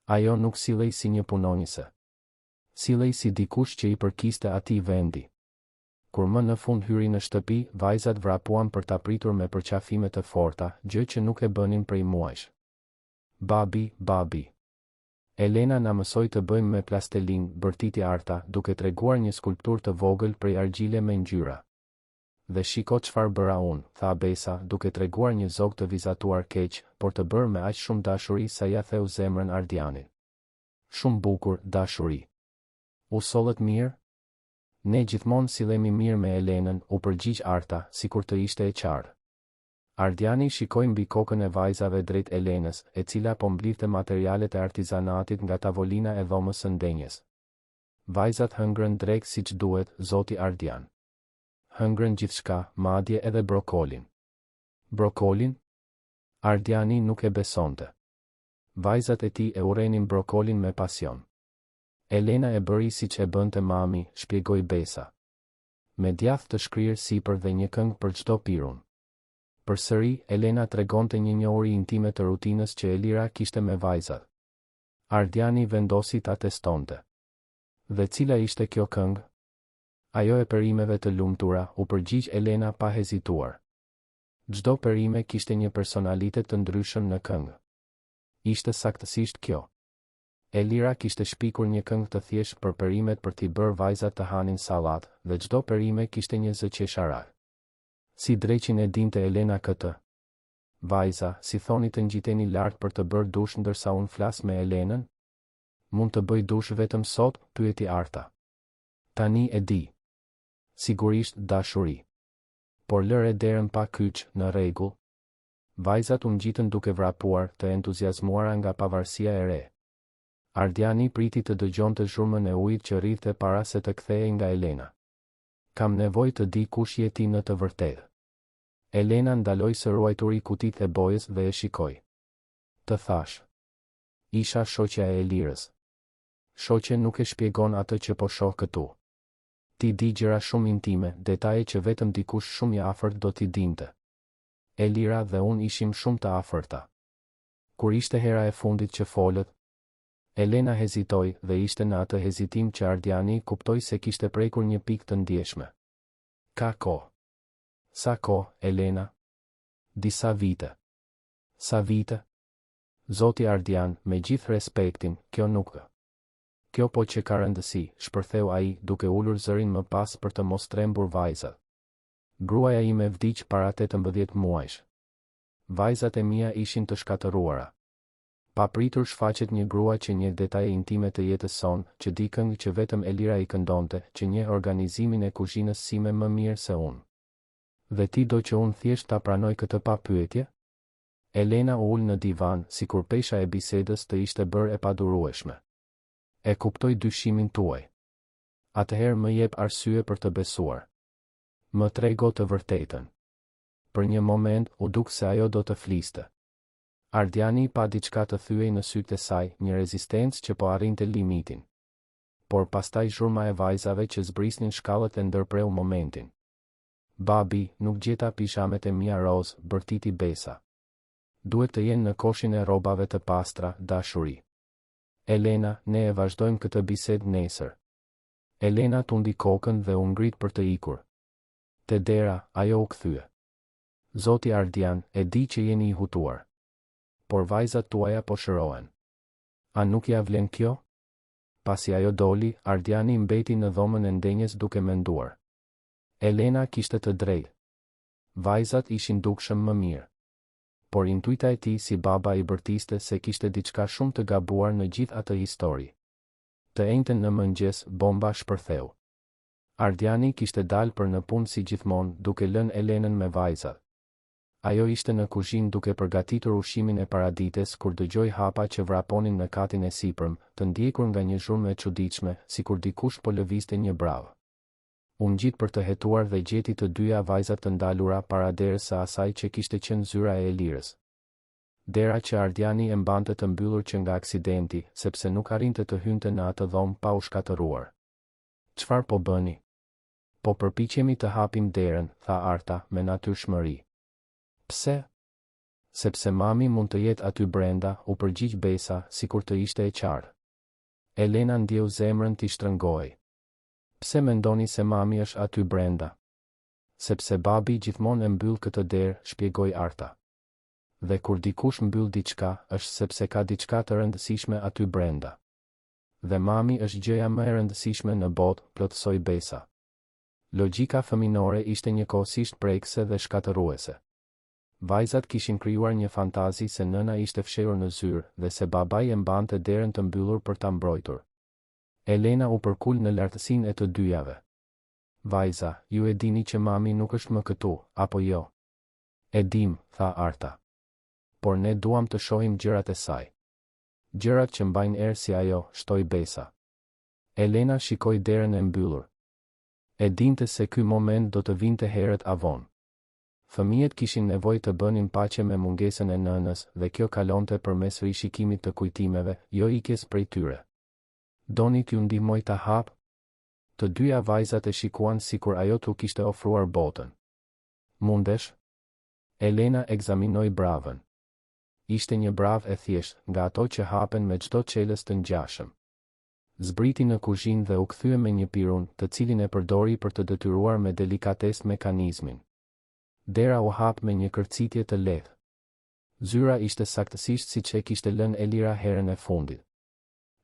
Ajo nuk sillej si një punonjëse. Sillej si dikush që i përkiste atij vendi. Kur më në fund hyri në shtëpi, vajzat vrapuan për ta pritur me përqafime të forta, gjë që nuk e bënin prej muajsh. Babi. Elena na mësoi të bëjmë me plastelin, bërtiti Arta, duke treguar një skulptur të vogël prej argjile me ngjyra. Dhe shiko çfarë bëra unë, tha Besa, duke treguar një zog të vizatuar keq, por të bërë me aq shumë dashuri sa ja theu zemrën Ardianit. Shumë bukur, dashuri. U sollët mirë? Ne gjithmonë sillemi mirë me Elenën, u përgjigj Arta, sikur të ishte e qartë. Ardiani shikoi mbi kokën e vajzave drejt Elenës, e cila po mblidhte materialet e artizanatit nga tavolina e dhomës së ndenjes. Vajzat hëngrën drejt siç duhet, zoti Ardian. Hëngrën gjithçka, madje edhe brokolin. Brokolin? Ardiani nuk e besonte. Vajzat e tij e urrenin brokolin me pasion. Elena e bëri siç e bënte mami, shpjegoi Besa. Me djath të shkrirë sipër dhe një këngë për çdo pirun. Përsëri, Elena tregonte një njohuri intime të rutinës që Elira kishte me vajzat. Ardiani vendosi ta testonte. Dhe cila ishte kjo këngë? Ajo e perimeve të lumtura, u përgjigj Elena pa hezituar. Çdo perime kishte një personalitet të ndryshëm në këngë. Ishte saktësisht kjo. Elira kishte shpikur një këngë të thjeshtë për perimet për t'i bërë vajzat të hanin sallat, dhe çdo perime kishte një zë qesharak. Si dreqin e dinte Elena këtë? Vajza, si thoni të ngjiteni lart për të bërë dush ndërsa unë flas me Elenën? Mund të bëj dush vetëm sot, pyeti Arta. Tani e di. Sigurisht dashuri. Por lëre derën pa kyç, në rregull. Vajzat u ngjitën duke vrapuar, të entuziazmuara nga pavarësia e re. Ardiani priti të dëgjonte zhurmën e ujit që rrithte para se të kthehej nga Elena. Kam nevojë të di kush je ti në të vërtetë. Elena ndaloi së ruajturi kutit e bojës dhe e shikoi. Të thash. Isha shoqja e Elirës. Shoqe nuk e shpjegon atë që po shoh këtu. Ti di gjëra shumë intime, detaje që vetëm dikush shumë i afërt do t'i dinte. Elira dhe unë ishim shumë të afërta. Kur ishte hera e fundit që folët? Elena hezitoi dhe ishte në atë hezitim që Ardiani kuptoi se kishte prekur një pikë të ndjeshme. Ka kohë. Sa kohë, Elena? Disa vite. Sa vite? Zoti Ardian, me gjithë respektin, kjo nuk. Kjo po që ka rëndësi, shpërtheu ai, duke ulur zërin më pas për të mos trembur vajzat. Gruaja ime vdiq para 18 muajsh. Vajzat e mia ishin të shkatëruara. Papritur shfaqet një grua që njeh detaje intime të jetës sonë, që di këngë që vetëm Elira i këndonte, që njeh organizimin e kuzhinës sime më mirë se unë. Dhe ti do që unë thjesht ta pranoj këtë pa pyetje? Elena u ul në divan, sikur pesha e bisedës të ishte bërë e padurueshme. E kuptoj dyshimin tuaj. Atëherë më jep arsye për të besuar. Më trego të vërtetën. Për një moment u duk se ajo do të fliste. Ardiani pa diçka të thyej në sytë e saj, një rezistencë që po arrinte limitin. Por pastaj zhurma e vajzave që zbrisnin shkallët e ndërpreu momentin. Babi, nuk gjeta pishamet e mia roz, bërtiti Besa. Duhet të jenë në koshin e rrobave të pastra, dashuri. Elena, ne e vazhdojmë këtë bisedë nesër. Elena tundi kokën dhe u ngrit për të ikur. Te dera, ajo u kthye. Zoti Ardian, e di që jeni i hutuar. Por vajzat tuaja po shërohen. A nuk ja vlen kjo? Pasi ajo doli, Ardiani mbeti në dhomën e ndenjes duke menduar. Elena kishte të drejtë. Vajzat ishin dukshëm më mirë. Por intuita e tij si baba i bërtiste se kishte diçka shumë të gabuar në gjithë atë histori. Të njëjtën në mëngjes, bomba shpërtheu. Ardiani kishte dalë për në punë si gjithmonë, duke lënë Elenën me vajzat. Ajo ishte në kuzhinë duke përgatitur ushqimin e paradites kur dëgjoi hapa që vraponin në katin e sipërm, të ndjekur nga një zhurmë e çuditshme, sikur dikush po lëvizte një brav. U ngjit për të hetuar dhe gjeti të dyja vajzat të ndalura para derës së asaj që kishte qenë zyra e Elirës. Dera që Ardiani e mbante të mbyllur që nga aksidenti, sepse nuk arrinte të hynte në atë dhomë pa u shkatëruar. Çfarë po bëni? Po përpiqemi të hapim derën, tha Arta me natyrshmëri. Pse? Sepse mami mund të jetë aty brenda, u përgjigj Besa, sikur të ishte e qartë. Elena ndjeu zemrën t'i shtrëngoi. Pse mendoni se mami është aty brenda? Sepse babi gjithmonë e mbyll këtë derë, shpjegoi Arta. Dhe kur dikush mbyll diçka, është sepse ka diçka të rëndësishme aty brenda. Dhe mami është gjëja më e rëndësishme në botë, plotësoi Besa. Logjika fëminore ishte njëkohësisht prekse dhe shkatëruese. Vajzat kishin krijuar një fantazi se nëna ishte fshehur në zyrë dhe se babai e mbante derën të mbyllur për ta mbrojtur. Elena u përkul në lartësinë e të dyjave. Vajza, ju e dini që mami nuk është më këtu, apo jo? E dim, tha Arta. Por ne duam të shohim gjërat e saj. Gjërat që mbajnë erë si ajo, shtoi Besa. Elena shikoi derën e mbyllur. E dinte se ky moment do të vinte herët avon. Fëmijët kishin nevojë të bënin paqe me mungesën e nënës dhe kjo kalonte përmes rishikimit të kujtimeve, jo ikjes prej tyre. Doni t'ju ndihmoj ta hap? Të dyja vajzat e shikuan sikur ajo t'u kishte ofruar botën. Mundesh? Elena ekzaminoi bravën. Ishte një brav e thjesht, nga ato që hapen me çdo çelës të ngjashëm. Zbriti në kuzhinë dhe u kthye me një pirun, të cilin e përdori për të detyruar me delikatesë mekanizmin. Dera u hap me një kërcitje të lehtë. Zyra ishte saktësisht siç e kishte lënë Elira herën e fundit.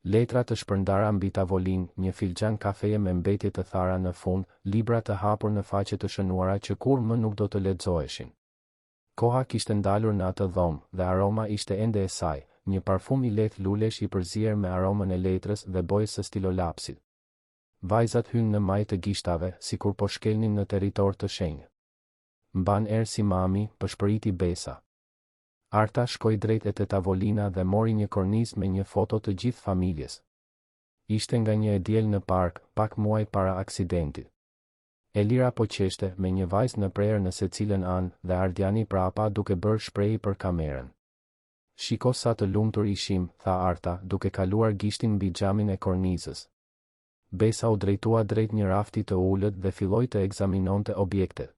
Letra të shpërndara mbi tavolinë, një filxhan kafeje me mbetje të thara në fund, libra të hapur në faqe të shënuara që kur më nuk do të lexoheshin. Koha kishte ndalur në atë dhomë dhe aroma ishte ende e saj, një parfum i lehtë lulesh i përzier me aromën e letrës dhe bojës së stilolapsit. Vajzat hynë në maj të gishtave, sikur po shkelnin në territor të shenjtë. Mban erë si mami, pëshpëriti Besa. Arta shkoi drejt e te tavolina dhe mori një kornizë me një foto të gjithë familjes. Ishte nga një e diel në park, pak muaj para aksidentit. Elira po qeshte me një vajzë në prerë në secilën anë dhe Ardiani prapa duke bërë shprehi për kamerën. Shiko sa të lumtur ishim, tha Arta, duke kaluar gishtin mbi xhamin e kornizës. Besa u drejtua drejt një rafti të ulët dhe filloi të ekzaminonte objektet.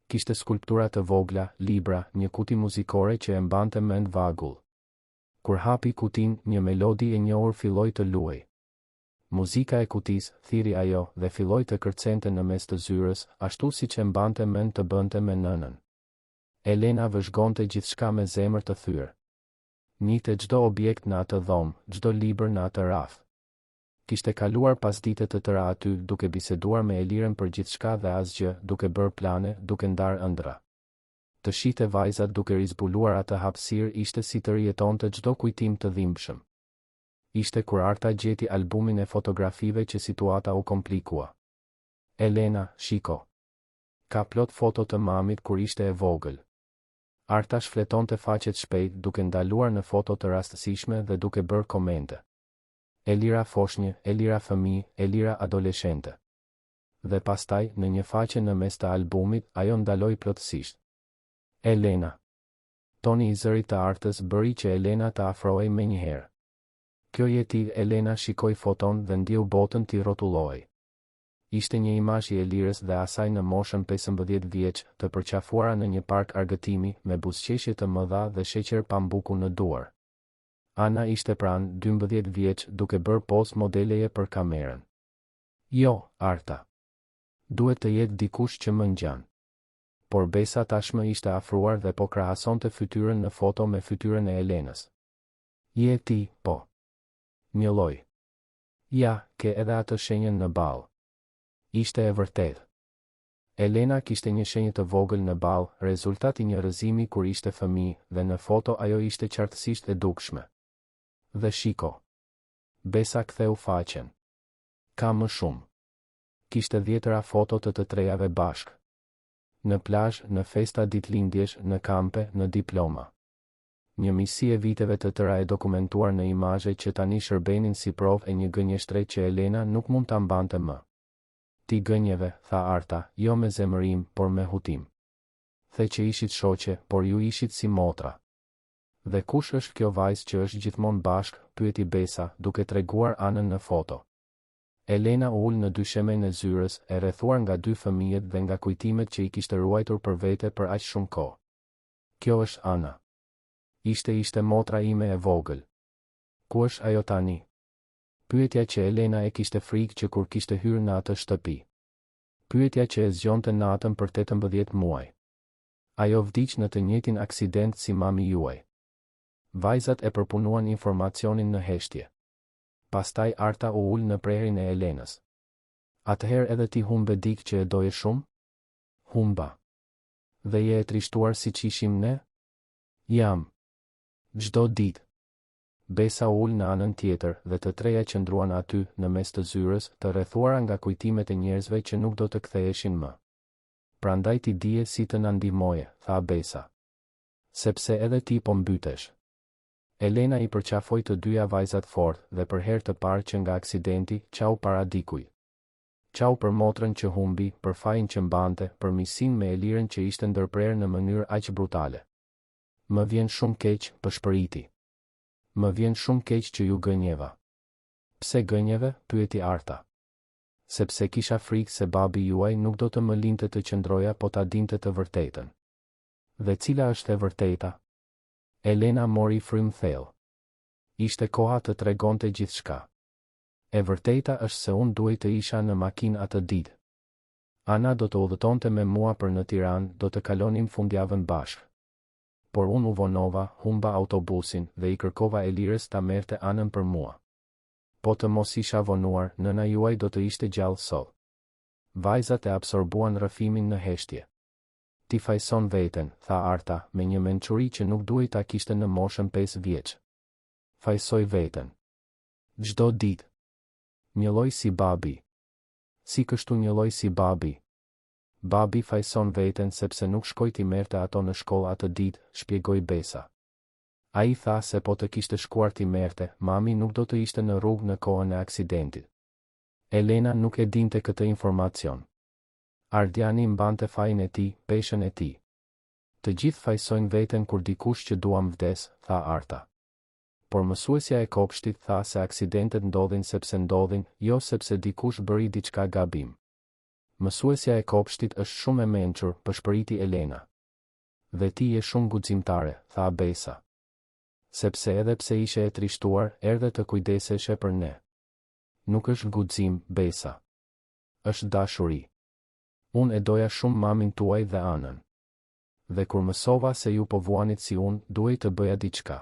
Kishte skulptura të vogla, libra, një kuti muzikore që e mbante mend vagull. Kur hapi kutin, një melodi e njohur filloi të luajë. Muzika e kutis, thiri ajo, dhe filloi të kërcente në mes të zyrës, ashtu siç e mbante mend të bënte me nënën. Elena vëzhgonte gjithçka me zemër të thyrë. Njihte çdo objekt në atë dhomë, çdo libër në atë raftë. Kishte kaluar pasdite të tëra aty, duke biseduar me Elirën për gjithçka dhe asgjë, duke bërë plane, duke ndarë ëndra. Të shihte vajzat duke rizbuluar atë hapësirë ishte si të rijetonte çdo kujtim të dhimbshëm. Ishte kur Arta gjeti albumin e fotografive që situata u komplikua. Elena, shiko. Ka plot foto të mamit kur ishte e vogël. Arta shfletonte faqet shpejt duke ndaluar në foto të rastësishme dhe duke bërë komente. Elira foshnjë, Elira fëmijë, Elira adoleshente. Dhe pastaj, në një faqe në mes të albumit, ajo ndaloi plotësisht. Elena. Toni i zërit të Artës bëri që Elena të afrohej menjëherë. Kjo je ti, Elena shikoi foton dhe ndjeu botën t'i rrotulloi. Ishte një imazh i Elirës dhe asaj në moshën 15 vjeç, të përqafuara në një park argëtimi, me buzëqeshje të mëdha dhe sheqer pambuku në duar. Ana ishte pranë, 12 vjeç, duke bërë pozë modeleje për kamerën. Jo, Arta. Duhet të jetë dikush që më ngjan. Por Besa tashmë ishte afruar dhe po krahasonte fytyrën në foto me fytyrën e Elenës. Je ti, po. Mjëlloj. Ja, ke edhe atë shenjën në ball. Ishte e vërtetë. Elena kishte një shenjë të vogël në ball, rezultati një rrëzimi kur ishte fëmijë, dhe në foto ajo ishte qartësisht e dukshme. Dhe shiko. Besa ktheu faqen. Ka më shumë. Kishte 10 foto të trejave bashkë. Në plazh, në festa ditëlindjesh, në kampe, në diploma. Një misi e viteve të tëra e dokumentuar në imazhe që tani shërbenin si provë e një gënjeshtre që Elena nuk mund ta mbante më. Ti gënjeve, tha Arta, jo me zemërim, por me hutim. The që ishit shoqe, por ju ishit si motra. Dhe kush është kjo vajzë që është gjithmonë bashkë, pyeti Besa, duke treguar anën në foto. Elena u ul në dyshemen e zyrës, e rrethuar nga 2 fëmijët dhe nga kujtimet që i kishte ruajtur për vete për aq shumë kohë. Kjo është Ana. Ishte motra ime e vogël. Ku është ajo tani? Pyetja që Elena e kishte frikë që kur kishte hyrë në atë shtëpi. Pyetja që e zgjonte natën për 18 muaj. Ajo vdiq në të njëjtin aksident si mami juaj. Vajzat e përpunuan informacionin në heshtje. Pastaj Arta u ul në prerin e Elenës. Atëherë edhe ti humbe dikë që e doje shumë? Humba. Dhe je e trishtuar si që ishim ne? Jam. Çdo ditë. Besa u ul në anën tjetër dhe të treja qëndruan aty në mes të zyrës, të rrethuara nga kujtimet e njerëzve që nuk do të ktheheshin më. Prandaj ti dije si të na ndihmoje, tha Besa. Sepse edhe ti po mbytesh. Elena i përqafoi të dyja vajzat fort dhe për herë të parë që nga aksidenti, qau para dikuj. Qau për motrën që humbi, për fajin që mbante, për misin me Elirën që ishte ndërprerë në mënyrë aq brutale. Më vjen shumë keq, pëshpëriti. Më vjen shumë keq që ju gënjeva. Pse gënjeve? Pyeti Arta. Sepse kisha frikë se babi juaj nuk do të më linte të qëndroja po ta dinte të vërtetën. Dhe cila është e vërteta? Elena mori frym thellë. Ishte koha të tregonte gjithçka. E vërteta është se unë duhej të isha në makinë atë ditë. Ana do të udhëtonte me mua për në Tiranë, do të kalonim fundjavën bashkë. Por unë u vonova, humba autobusin dhe i kërkova Elirës ta merrte Anën për mua. Po të mos isha vonuar, nëna juaj do të ishte gjallë sot. Vajzat e absorbuan rrëfimin në heshtje. Ti fajson veten, tha Arta, me një mençuri që nuk duhej ta kishte në moshën 5 vjeç. Fajsoj veten. Çdo ditë. Njëlloj si babi. Si kështu njëlloj si babi? Babi fajson veten sepse nuk shkoj t'i merrte ato në shkollë atë ditë, shpjegoi Besa. Ai tha se po të kishte shkuar t'i merrte, mami nuk do të ishte në rrugë në kohën e aksidentit. Elena nuk e dinte këtë informacion. Ardiani mbante fajin e tij, peshën e tij. Të gjithë fajsojnë veten kur dikush që duam vdes, tha Arta. Por mësuesja e kopshtit tha se aksidentet ndodhin sepse ndodhin, jo sepse dikush bëri diçka gabim. Mësuesja e kopshtit është shumë e mençur, përshpëriti Elena. Dhe ti je shumë guximtare, tha Besa. Sepse edhe pse ishe e trishtuar, erdhe të kujdeseshe për ne. Nuk është guxim, Besa. Është dashuri. Unë e doja shumë mamin tuaj dhe Anën. Dhe kur mësova se ju po vuanit si unë, duhej të bëja diçka.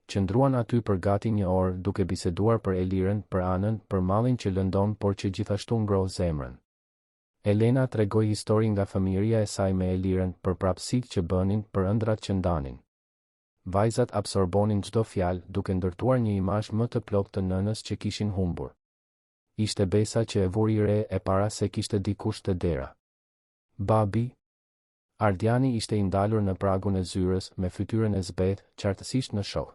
Qëndruan aty për gati 1 orë duke biseduar për Elirën, për Anën, për mallin që lëndon por që gjithashtu ngroh zemrën. Elena tregoi histori nga fëmijëria e saj me Elirën, për prapësitë që bënin, për ëndrat që ndanin. Vajzat absorbonin çdo fjalë, duke ndërtuar një imazh më të plotë të nënës që kishin humbur. Ishte Besa që e vuri re e para se kishte dikush të dera. Babi? Ardiani ishte i ndalur në pragun e zyrës, me fytyrën e zbeth, qartësisht në shok.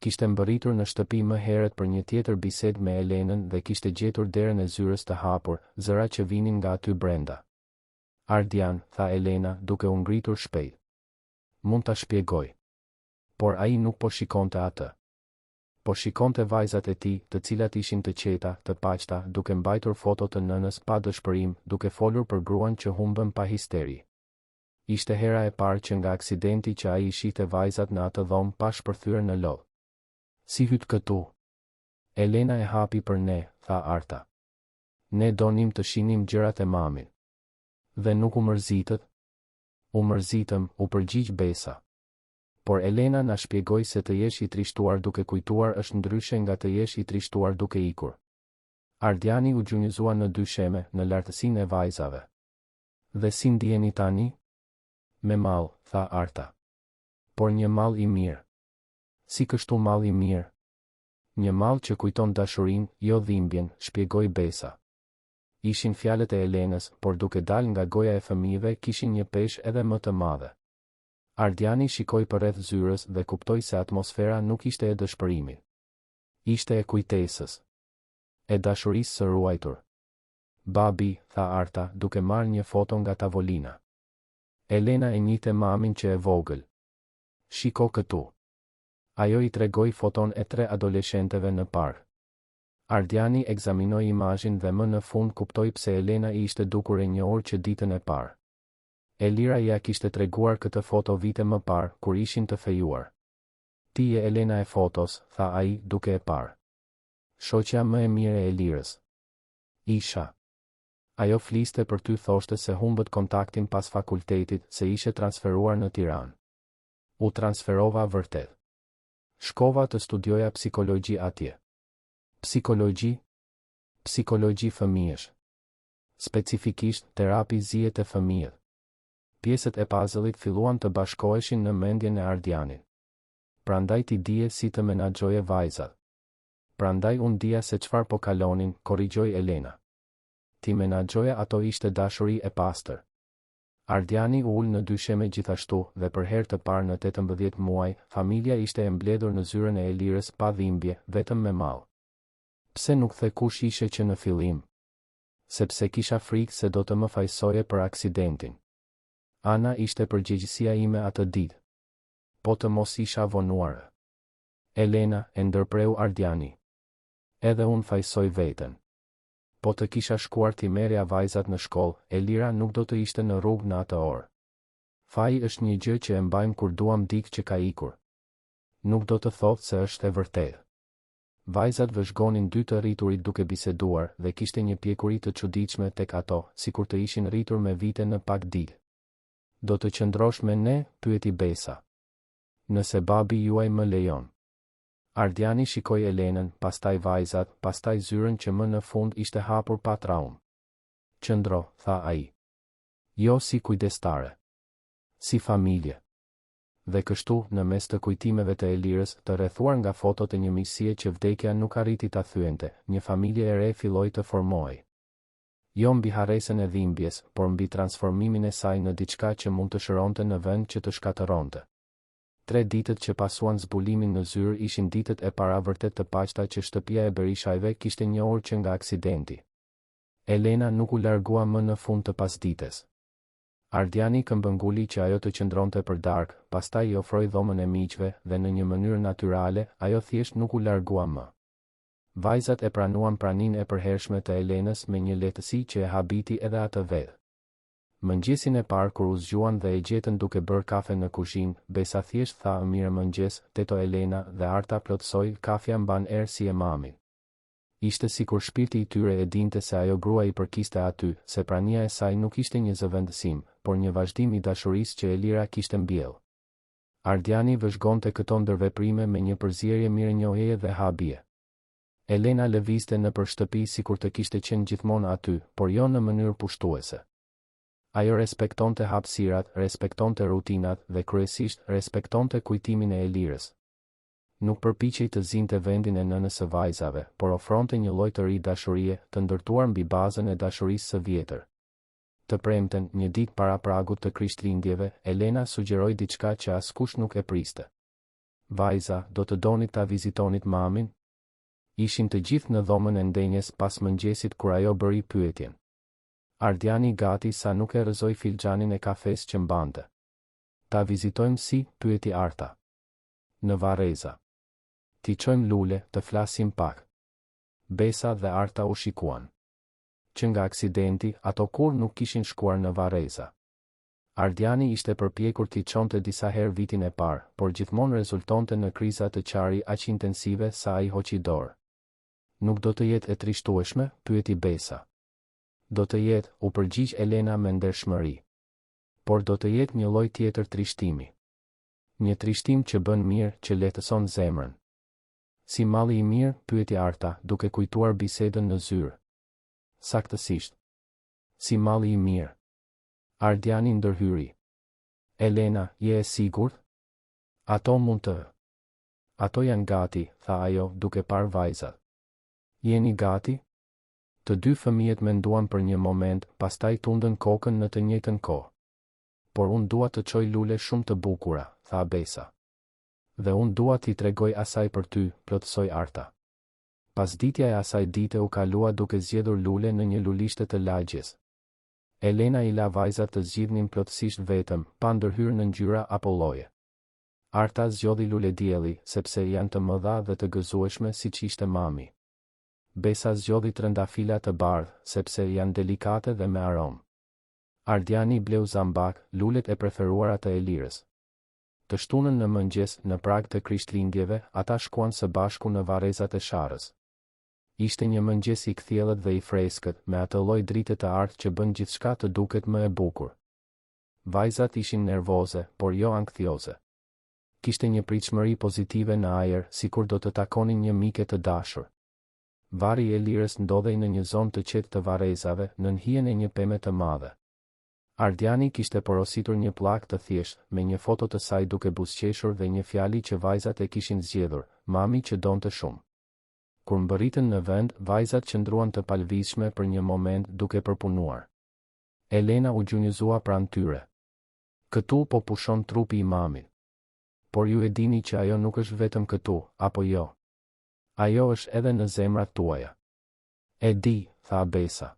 Kishte mbërritur në shtëpi më herët për një tjetër bisedë me Elenën dhe kishte gjetur derën e zyrës të hapur, zëra që vinin nga aty brenda. Ardian, tha Elena, duke u ngritur shpejt. Mund ta shpjegoj. Por ai nuk po shikonte atë. Po shikonte vajzat e tij, të cilat ishin të qeta, të paqta, duke mbajtur foto të nënës pa dëshpërim, duke folur për gruan që humbën pa histeri. Ishte hera e parë që nga aksidenti që ai i shihte vajzat në atë dhomë pa shpërthyer në lodh. Si hyt këtu? Elena e hapi për ne, tha Arta. Ne donim të shinim gjërat e mamin. Dhe nuk u mërzitët? U mërzitëm, u përgjigj Besa. Por Elena na shpjegoi se të jesh i trishtuar duke kujtuar është ndryshe nga të jesh i trishtuar duke ikur. Ardiani u gjunjëzua në dy sheme, në lartësinë e vajzave. Dhe si ndjeni tani? Me mall, tha Arta. Por një mall i mirë. Si kështu mall i mirë? Një mall që kujton dashurinë, jo dhimbjen, shpjegoi Besa. Ishin fjalët e Elenës, por duke dal nga goja e fëmijëve kishin një peshë edhe më të madhe. Ardiani shikoi përreth zyrës dhe kuptoi se atmosfera nuk ishte e dëshpërimit. Ishte e kujtesës. E dashurisë së ruajtur. Babi, tha Arta, duke marrë një foto nga tavolina. Elena e njihte mamin që e vogël. Shiko këtu. Ajo i tregoi foton e 3 adoleshenteve në park. Ardiani ekzaminoi imazhin dhe më në fund kuptoi pse Elena i ishte dukur e njohur që ditën e parë. Elira ja kishte treguar këtë foto vite më parë, kur ishin të fejuar. Ti je Elena e fotos, tha ai, duke e parë. Shoqja më e mirë e Elirës. Isha. Ajo fliste për ty, thoshte se humbët kontaktin pas fakultetit, se ishe transferuar në Tiranë. U transferova vërtet. Shkova të studioja psikologji atje. Psikologji? Psikologji fëmijësh. Specifikisht terapi zije të fëmijët. Pjesët e puzzle-it filluan të bashkoheshin në mendjen e Ardianit. Prandaj ti dije si të menaxhoje vajzat. Prandaj unë dija se çfarë po kalonin, korrigjoi Elena. Ti menaxhoja ato ishte dashuri e pastër. Ardiani u ul në dysheme gjithashtu dhe për herë të parë në 18 muaj, familja ishte e mbledhur në zyrën e Elirës pa dhimbje, vetëm me mall. Pse nuk the kush ishe që në fillim? Sepse kisha frikë se do të më fajsoje për aksidentin. Ana ishte përgjegjësia ime atë ditë. Po të mos isha vonuar. Elena, e ndërpreu Ardiani. Edhe unë fajsoj veten. Po të kisha shkuar ti merja vajzat në shkollë, Elira nuk do të ishte në rrugë në atë orë. Faji është një gjë që e mbajmë kur duam dikë që ka ikur. Nuk do të thotë se është e vërtetë. Vajzat vëzhgonin dy të rriturit duke biseduar dhe kishte një pjekuri të çuditshme tek ato, sikur të ishin rritur me vite në pak ditë. Do të qëndrosh me ne, pyeti Besa. Nëse babi juaj më lejon. Ardiani shikoi Elenën, pastaj vajzat, pastaj zyrën që më në fund ishte hapur pa traumë. Qëndro, tha ai. Jo si kujdestare. Si familje. Dhe kështu, në mes të kujtimeve të Elirës, të rrethuar nga fotot e një miqësie që vdekja nuk arriti ta thyente, një familje e re filloi të formohej. Jo mbi harresën e dhimbjes, por mbi transformimin e saj në diçka që mund të shëronte në vend që të shkatëronte. 3 ditët që pasuan zbulimin në zyrë ishin ditët e para vërtet të paqta që shtëpia e Berishajve kishte njohur që nga aksidenti. Elena nuk u largua më në fund të pasdites. Ardiani këmbënguli që ajo të qëndronte për darkë, pastaj i ofroi dhomën e miqve dhe në një mënyrë natyrale, ajo thjesht nuk u largua më. Vajzat e pranuan praninë e përhershme të Elenës me një lehtësi që e habiti edhe atë vetë. Mëngjesin e parë kur u zgjuan dhe e gjetën duke bërë kafe në kuzhinë, Besa thjesht tha mirë mëngjes, teto Elena, dhe Arta plotësoi, kafja mban erë si e mamit. Ishte sikur shpirti i tyre e dinte se ajo grua i përkiste aty, se prania e saj nuk ishte një zëvendësim, por një vazhdim i dashurisë që Elira kishte mbjellë. Ardiani vëzhgonte këto ndërveprime me një përzierje mirënjohjeje dhe habie. Elena lëvizte nëpër shtëpi sikur të kishte qenë gjithmonë aty, por jo në mënyrë pushtuese. Ajo respektonte hapësirat, respektonte rutinat dhe kryesisht respektonte kujtimin e Elirës. Nuk përpiqej të zinte vendin e nënës së vajzave, por ofronte një lloj të ri dashurie, të ndërtuar mbi bazën e dashurisë së vjetër. Të premten, një ditë para pragut të Krishtlindjeve, Elena sugjeroi diçka që askush nuk e priste. Vajza, do të donit ta vizitonit mamin? Ishin të gjithë në dhomën e ndenjes pas mëngjesit kur ajo bëri pyetjen. Ardiani gati sa nuk e rrëzoi filxhanin e kafes që mbante. Ta vizitojmë si, pyeti Arta. Në Vareza. Ti çojmë lule, të flasim pak. Besa dhe Arta u shikuan. Që nga aksidenti, ato kur nuk kishin shkuar në Vareza. Ardiani ishte përpjekur t'i çonte disa herë vitin e parë, por gjithmonë rezultonte në kriza të qari aq intensive sa ai hoqi dorë. Nuk do të jetë e trishtueshme, pyeti Besa. Do të jetë, u përgjigj Elena me ndershmëri. Por do të jetë një lloj tjetër trishtimi. Një trishtim që bën mirë, që lehtëson zemrën. Si malli i mirë, pyeti Arta, duke kujtuar bisedën në zyrë. Saktësisht. Si malli i mirë. Ardiani ndërhyri. Elena, je e sigurt? Ato mund të. Ato janë gati, tha ajo, duke parë vajzat. Jeni gati? Të dy fëmijët menduan për një moment, pastaj tundën kokën në të njëjtën kohë. Por unë dua të çoj lule shumë të bukura, tha Besa. Dhe unë dua t'i tregoj asaj për ty, plotësoi Arta. Pasditja e asaj dite u kalua duke zgjedhur lule në një lulishte të lagjes. Elena i la vajzat të zgjidhnin plotësisht vetëm, pa ndërhyrë në ngjyra apo lloje. Arta zgjodhi lule dielli, sepse janë të mëdha dhe të gëzueshme siç ishte mami. Besa zgjodhi trëndafila të bardhë, sepse janë delikate dhe me aromë. Ardiani bleu zambak, lulet e preferuara të Elirës. Të shtunën në mëngjes, në prag të Krishtlindjeve, ata shkuan së bashku në varrezat e sharrës. Ishte një mëngjes i kthjellët dhe i freskët, me atë lloj drite të artë që bën gjithçka të duket më e bukur. Vajzat ishin nervoze, por jo anktioze. Kishte një pritshmëri pozitive në ajër, sikur do të takonin një mike të dashur. Varri i Elirës ndodhej në një zonë të qetë të varrezave, nën hijen e një peme të madhe. Ardiani kishte porositur një pllak të thjeshtë, me një foto të saj duke buzëqeshur dhe një fjali që vajzat e kishin zgjedhur, mami që donte shumë. Kur mbërritën në vend, vajzat qëndruan të palvizshme për një moment duke përpunuar. Elena u gjunjëzua pranë tyre. Këtu po pushon trupi i mamit. Por ju e dini që ajo nuk është vetëm këtu, apo jo? Ajo është edhe në zemrat tuaja. E di, tha Besa.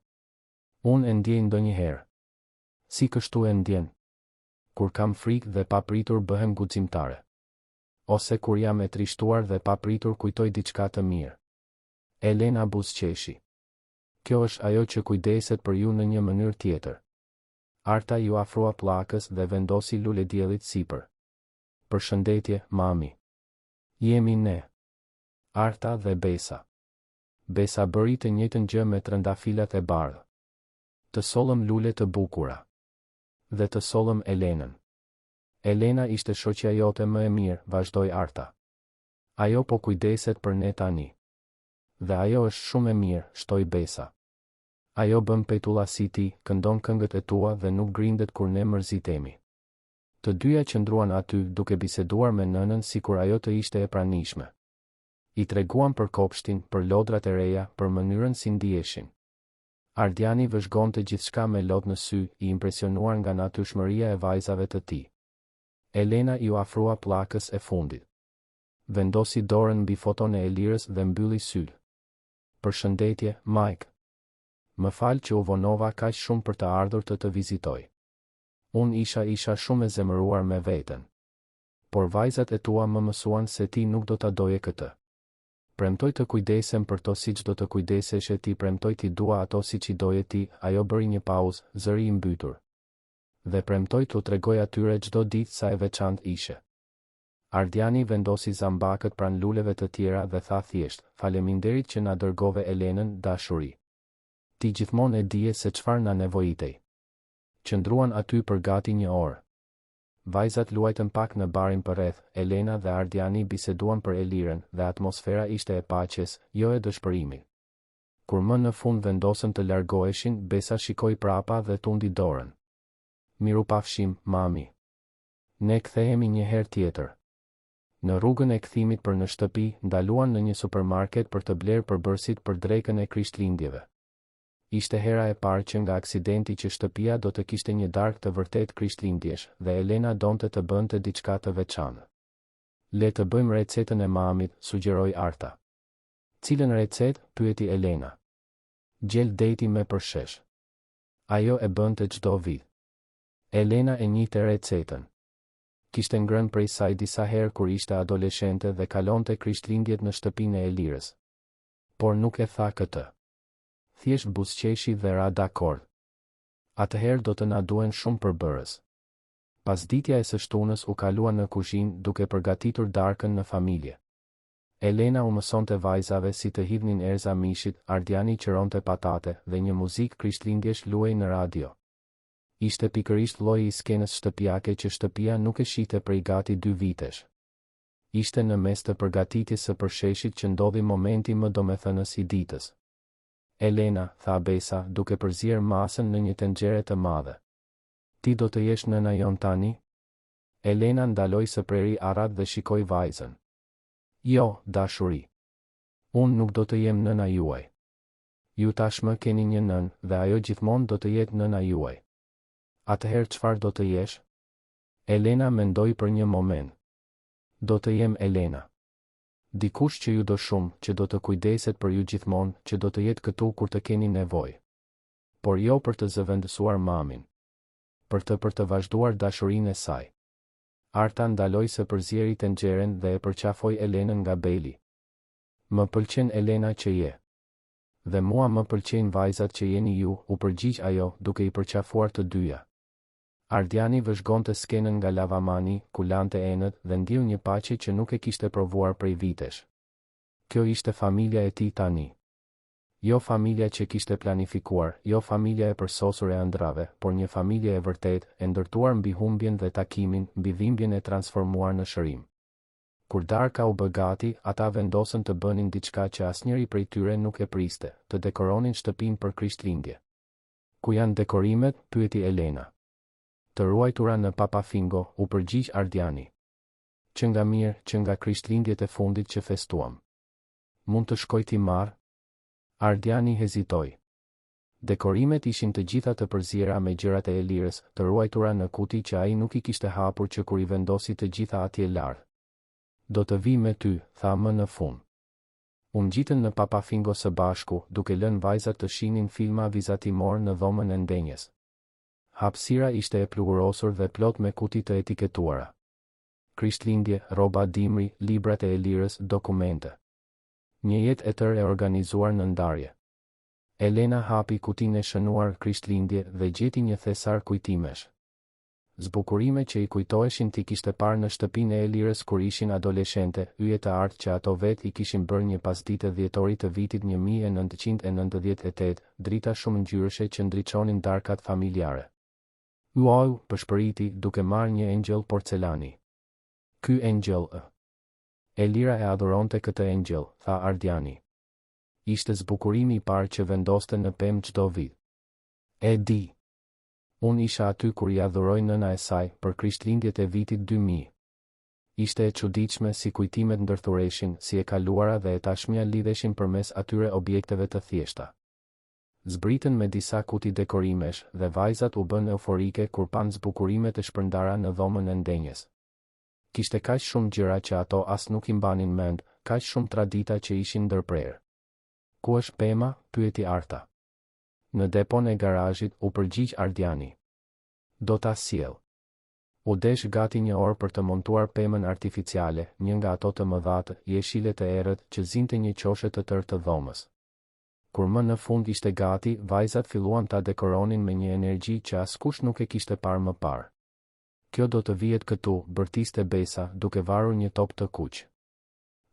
Unë e ndjej ndonjëherë. Si kështu e ndjen? Kur kam frikë dhe papritur bëhem guximtare. Ose kur jam e trishtuar dhe papritur kujtoj diçka të mirë. Elena buzëqeshi. Kjo është ajo që kujdeset për ju në një mënyrë tjetër. Arta ju afrua pllakës dhe vendosi lulediellit sipër. Përshëndetje, mami. Jemi ne. Arta dhe Besa. Besa bëri të njëjtën gjë me trëndafilat e bardhë. Të sollëm lule të bukura. Dhe të sollëm Elenën. Elena ishte shoqja jote më e mirë, vazhdoi Arta. Ajo po kujdeset për ne tani. Dhe ajo është shumë e mirë, shtoi Besa. Ajo bën petulla si ti, këndon këngët e tua dhe nuk grindet kur ne mërzitemi. Të dyja qëndruan aty duke biseduar me nënën sikur ajo të ishte e pranishme. I treguan për kopshtin, për lodrat e reja, për mënyrën si ndiheshin. Ardiani vëzhgonte gjithçka me lot në sy, i impresionuar nga natyrshmëria e vajzave të tij. Elena ju afrua pllakës e fundit. Vendosi dorën mbi foton e Elirës dhe mbylli syt. Përshëndetje, Mike. Më fal që u vonova kaq shumë për të ardhur të vizitoj. Unë isha shumë e zemëruar me veten. Por vajzat e tua më mësuan se ti nuk do ta doje këtë. Premtoj të kujdesem për to siç do të kujdeseshe ti, premtoj ti dua ato siç i doje ti, ajo bëri një pauzë, zëri i mbytur. Dhe premtoj t'u tregoj atyre çdo ditë sa e veçantë ishe. Ardiani vendosi zambakët pranë luleve të tjera dhe tha thjesht, faleminderit që na dërgove Elenën, dashuri. Ti gjithmonë e dije se çfarë na nevojitej. Qëndruan aty për gati një orë. Vajzat luajtën pak në barin përreth, Elena dhe Ardiani biseduan për Elirën dhe atmosfera ishte e paqes, jo e dëshpërimit. Kur më në fund vendosën të largoheshin, Besa shikoi prapa dhe tundi dorën. Mirupafshim, mami. Ne kthehemi një herë tjetër. Në rrugën e kthimit për në shtëpi, ndaluan në një supermarket për të blerë përbërësit për drekën e Krishtlindjeve. Ishte hera e parë që nga aksidenti që shtëpia do të kishte një darkë të vërtet Krishtlindjesh dhe Elena donte të bënte diçka të veçantë. Le të bëjmë recetën e mamit, sugjeroi Arta. Cilën recetë? Pyeti Elena. Gjel deti me përshesh. Ajo e bënte çdo vit. Elena e njihte recetën. Kishte ngrënë prej saj disa herë kur ishte adoleshente dhe kalonte Krishtlindjet në shtëpinë e Elirës. Por nuk e tha këtë. Thjesht buzëqeshi dhe ra dakord. Atëherë do të na duhen shumë përbërës. Pasditja e së shtunës u kalua në kuzhinë duke përgatitur darkën në familje. Elena u mësonte vajzave si të hidhnin erza mishit, Ardiani qëronte patate dhe një muzikë krishtlindjesh luej në radio. Ishte pikërisht lloji i skenës shtëpiake që shtëpia nuk e shite prej gati 2 vitesh. Ishte në mes të përgatitjes së përsheshit që ndodhi momenti më domethënës i ditës. Elena, tha Besa, duke përzier masën në një tenxhere të madhe. Ti do të jesh nëna jon tani? Elena ndaloi së preri arrat dhe shikoi vajzën. Jo, dashuri. Unë nuk do të jem nëna juaj. Ju tashmë keni një nën dhe ajo gjithmonë do të jetë nëna juaj. Atëherë çfarë do të jesh? Elena mendoi për një moment. Do të jem Elena. Dikush që ju do shumë, që do të kujdeset për ju gjithmonë, që do të jetë këtu kur të keni nevojë. Por jo për të zëvendësuar mamin. Për të vazhduar dashurinë e saj. Arta ndaloi së përzieri tenxheren dhe e përqafoi Elenën nga Beli. Më pëlqen Elena që je. Dhe mua më pëlqejnë vajzat që jeni ju, u përgjigj ajo, duke i përqafuar të dyja. Ardiani vëzhgonte skenën nga lavamani, ku lante enët dhe ndiu një paqe që nuk e kishte provuar prej vitesh. Kjo ishte familja e tij tani. Jo familja që kishte planifikuar, jo familja e përsosur e ëndrave, por një familje e vërtet, e ndërtuar mbi humbjen dhe takimin, mbi dhimbjen e transformuar në shërim. Kur darka u bë gati, ata vendosën të bënin diçka që asnjëri prej tyre nuk e priste, të dekoronin shtëpinë për Krishtlindje. Ku janë dekorimet? Pyeti Elena. Të ruajtura në papafingo, u përgjigj Ardiani. Që nga mirë, që nga Krishtlindjet e fundit që festuam. Mund të shkoj ti marr? Ardiani hezitoi. Dekorimet ishin të gjitha të përziera me gjërat e Elirës, të ruajtura në kuti që ai nuk i kishte hapur që kur i vendosi të gjitha atje lart. Do të vi me ty, tha më në fund. U ngjitën në papafingo së bashku, duke lënë vajzat të shihnin filma vizatimor në dhomën e ndenjes. Hapësira ishte e plugurosur dhe plot me kuti të etiketuara. Krishtlindje, rroba dimri, librat e Elirës, dokumente. Një jetë e tërë e organizuar në ndarje. Elena hapi kutinë e shënuar Krishtlindje dhe gjeti një thesar kujtimesh. Zbukurime që i kujtoheshin ti kishte parë në shtëpinë e Elirës kur ishin adoleshente, yje të artë që ato vet i kishin bërë një pasdite dhjetori të vitit 1998, drita shumë ngjyrëshe që ndriçonin darkat familjare. Uau, përshpëriti duke marrë një engjëll porcelani. Ky engjëll Elira e adhuronte këtë engjëll, tha Ardiani. Ishte zbukurimi i parë që vendoste në pemë çdo vit. E di. Unë isha aty kur i adhuroi nëna e saj për Krishtlindjet e vitit 2000. Ishte e çuditshme si kujtimet ndërthureshin, si e kaluara dhe e tashmja lidheshin përmes atyre objekteve të thjeshta. Zbritën me disa kuti dekorimesh dhe vajzat u bën euforike kur pan zbukurimet e shpërndara në dhomën e ndenjes. Kishte kaq shumë gjëra që ato as nuk i mbanin mend, kaq shumë tradita që ishin ndërprerë. Ku është pema? Pyeti Arta. Në depon e garazhit, u përgjigj Ardiani. Do ta sjell. U desh gati një orë për të montuar pemën artificiale, një nga ato të mëdha, jeshile të errët që zinte një qoshe të tërë të dhomës. Kur më në fund ishte gati, vajzat filluan ta dekoronin me një energji që askush nuk e kishte parë më parë. Kjo do të vihet këtu, bërtiste Besa, duke varur një top të kuq.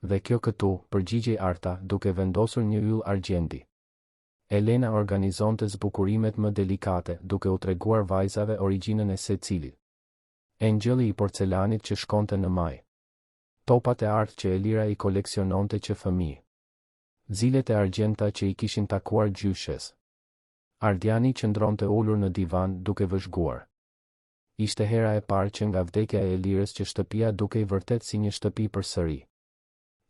Dhe kjo këtu, përgjigjej Arta, duke vendosur një yll argjendi. Elena organizonte zbukurimet më delikate, duke u treguar vajzave origjinën e secilit. Engjëlli i porcelanit që shkonte në maj. Topat e artë që Elira i koleksiononte që fëmijë. Zilet e argjenta që i kishin takuar gjyshes. Ardiani qëndronte ulur në divan duke vëzhguar. Ishte hera e parë që nga vdekja e Elirës që shtëpia dukej vërtet si një shtëpi përsëri.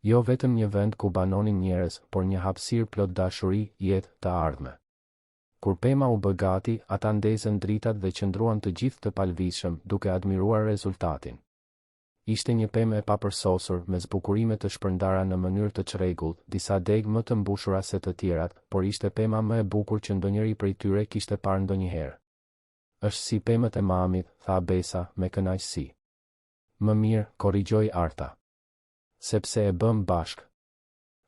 Jo vetëm një vend ku banonin njerëz, por një hapësirë plot dashuri, jetë, të ardhme. Kur pema u bë gati, ata ndezën dritat dhe qëndruan të gjithë të palvishëm, duke admiruar rezultatin. Ishte një pemë e papërsosur, me zbukurime të shpërndara në mënyrë të çrregullt, disa degë më të mbushura se të tjerat, por ishte pema më e bukur që ndonjëri prej tyre kishte parë ndonjëherë. Është si pemët e mamit, tha Besa, me kënaqësi. Më mirë, korrigjoi Arta. Sepse e bëm bashk.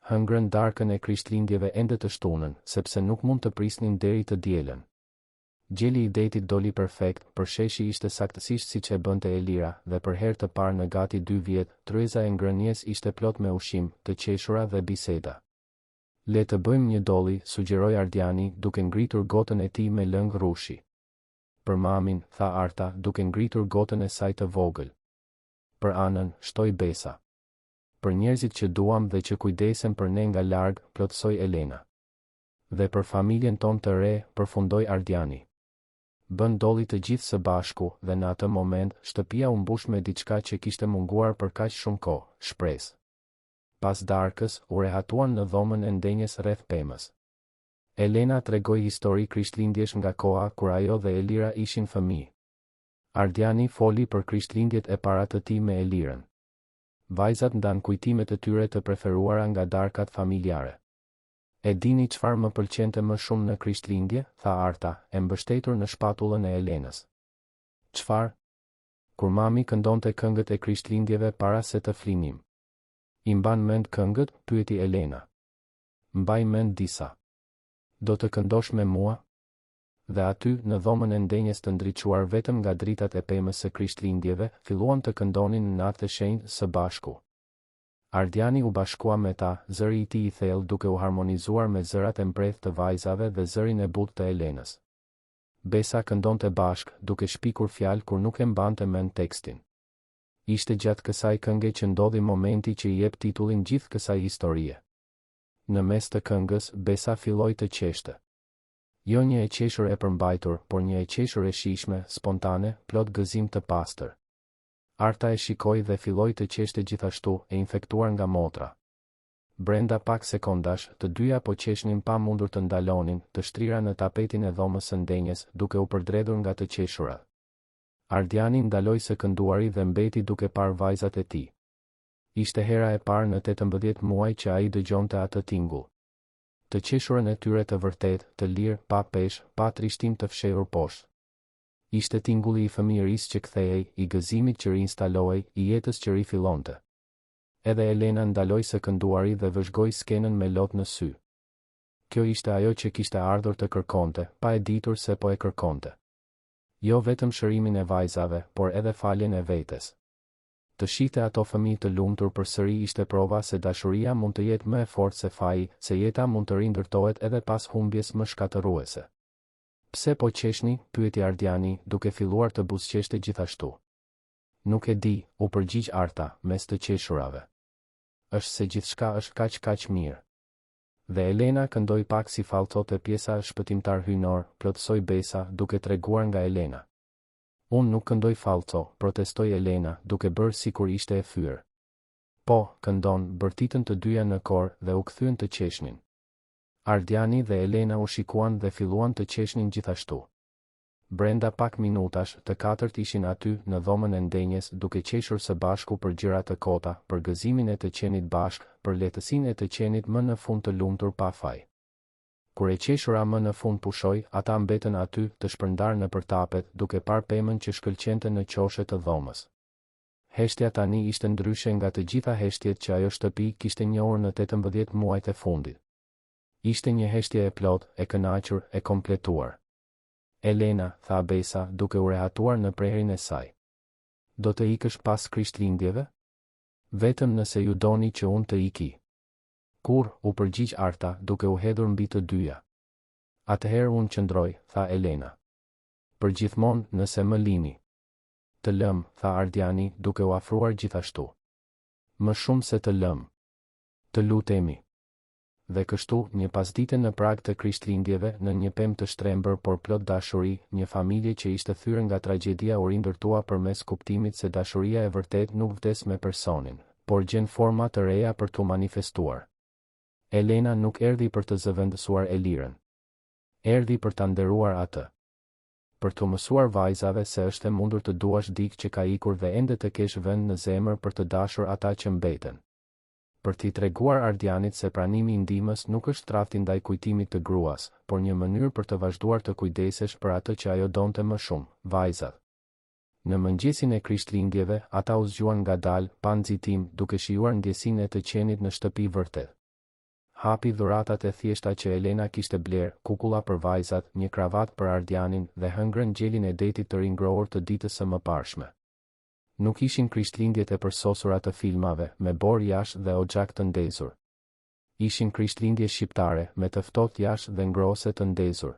Hëngrën darkën e Krishtlindjeve ende të shtunën, sepse nuk mund të prisnin deri të dielën. Gjeli i detit doli perfekt, për sheshi ishte saktësisht siç e bënte Elira, dhe për herë të parë në gati 2 vjet, tryeza e ngrënies ishte plot me ushqim, të qeshura dhe biseda. Le të bëjmë një dolli, sugjeroi Ardiani, duke ngritur gotën e tij me lëng rrushi. Për mamin, tha Arta, duke ngritur gotën e saj të vogël. Për anën, shtoi Besa. Për njerëzit që duam dhe që kujdesen për ne nga larg, plotësoi Elena. Dhe për familjen tonë të re, përfundoi Ardiani. Bën dolli të gjithë së bashku, dhe në atë moment, shtëpia u mbush me diçka që kishte munguar për kaq shumë kohë, shpresë. Pas darkës, u rehatuan në dhomën e ndenjes rreth pemës. Elena tregoi histori krishtlindjesh nga koha kur ajo dhe Elira ishin fëmijë. Ardiani foli për krishtlindjet e para të tij me Elirën. Vajzat ndan kujtimet e tyre të preferuara nga darkat familjare. E dini çfarë më pëlqente më shumë në krishtlindje, tha Arta, e mbështetur në shpatullën e Elenës. Çfarë? Kur mami këndonte këngët e krishtlindjeve para se të flinim. I mban mend këngët? Pyeti Elena. Mbaj mend disa. Do të këndosh me mua? Dhe aty, në dhomën e ndenjes të ndriçuar vetëm nga dritat e pemës së krishtlindjeve, filluan të këndonin në natë të shenjtë së bashku. Ardiani u bashkua me ta, zëri i tij i thellë duke u harmonizuar me zërat e mprehtë të vajzave dhe zërin e butë të Elenës. Besa këndonte bashk, duke shpikur fjalë kur nuk e mbante mend tekstin. Ishte gjatë kësaj këngë që ndodhi momenti që i jep titullin gjithë kësaj historie. Në mes të këngës, Besa filloi të qeshte. Jo një e qeshur e përmbajtur, por një e qeshur e shijshme, spontane, plot gëzim të pastër. Arta e shikoi dhe filloi të qeshte gjithashtu, e infektuar nga motra. Brenda pak sekondash, të dyja po qeshnin pa mundur të ndalonin, të shtrira në tapetin e dhomës së ndenjes, duke u përdredhur nga të qeshurat. Ardiani ndaloi së kënduari dhe mbeti duke parë vajzat e tij. Ishte hera e parë në 18 muaj që ai dëgjonte atë tingull. Të qeshurën e tyre të vërtet, të lirë, pa peshë, pa trishtim të fshehur poshtë. Ishte tingulli i fëmijërisë që kthehej, i gëzimit që riinstalohej, i jetës që rifillonte. Edhe Elena ndaloi së kënduari dhe vëzhgoi skenën me lot në sy. Kjo ishte ajo që kishte ardhur të kërkonte, pa e ditur se po e kërkonte. Jo vetëm shërimin e vajzave, por edhe faljen e vetes. Të shihte ato fëmijë të lumtur përsëri ishte prova se dashuria mund të jetë më e fortë se faji, se jeta mund të rindërtohet edhe pas humbjes më shkatërruese. Pse po qeshni? Pyeti Ardiani, duke filluar të buzëqeshte gjithashtu. Nuk e di, u përgjigj Arta, mes të qeshurave. Është se gjithçka është kaq mirë. Dhe Elena këndoi pak si fallcote pjesa shpëtimtar hyjnor, plotësoi Besa, duke treguar nga Elena. Unë nuk këndoj falco, protestoi Elena, duke bërë sikur ishte e fyer. Po, këndon, bërtitën të dyja në kor dhe u kthyen të qeshnin. Ardiani dhe Elena u shikuan dhe filluan të qeshnin gjithashtu. Brenda pak minutash, të katërt ishin aty në dhomën e ndenjes, duke qeshur së bashku për gjëra të kota, për gëzimin e të qenit bashk, për lehtësinë e të qenit më në fund të lumtur pa faj. Kur e qeshura më në fund pushoi, ata mbetën aty të shpërndar në përtapet, duke parë pemën që shkëlqente në qoshe të dhomës. Heshtja tani ishte ndryshe nga të gjitha heshtjet që ajo shtëpi kishte njohur në 18 muajt e fundit. Ishte një heshtje e plot, e kënaqur, e kompletuar. Elena, tha Besa, duke u rehatuar në preherin e saj. Do të ikësh pas krishtlindjeve? Vetëm nëse ju doni që unë të iki. Kur, u përgjigj Arta, duke u hedhur mbi të dyja. Atëherë unë qëndroj, tha Elena. Përgjithmonë, nëse më lini. Të lëm, tha Ardiani, duke u afruar gjithashtu. Më shumë se të lëm. Të lutemi. Dhe kështu, një pasdite në prag të krishtlindjeve, në një pemë të shtrembër por plot dashuri, një familje që ishte thyrë nga tragjedia u rindërtua përmes kuptimit se dashuria e vërtet nuk vdes me personin, por gjen forma të reja për t'u manifestuar. Elena nuk erdhi për të zëvendësuar Elirën. Erdhi për ta nderuar atë. Për t'u mësuar vajzave se është e mundur të duash dikë që ka ikur dhe ende të kesh vend në zemër për të dashur ata që mbeten. Për t'i treguar Ardianit se pranimi i ndihmës nuk është tradhti ndaj kujtimit të gruas, por një mënyrë për të vazhduar të kujdesesh për atë që ajo donte më shumë, vajzat. Në mëngjesin e krishtlindjeve, ata u zgjuan ngadalë, pa nxitim, duke shijuar ndjesinë e të qenit në shtëpi vërtet. hapi dhuratat e thjeshta që Elena kishte bler, kukulla për vajzat, një kravat për Ardianin dhe hëngrën gjelin e detit të ringrohur të ditës së mëparshme. Nuk ishin krishtlindjet e përsosura të filmave, me bor jash dhe oxhak të ndezur. Ishin krishtlindje shqiptare, me të ftohtë jash dhe ngrose të ndezur.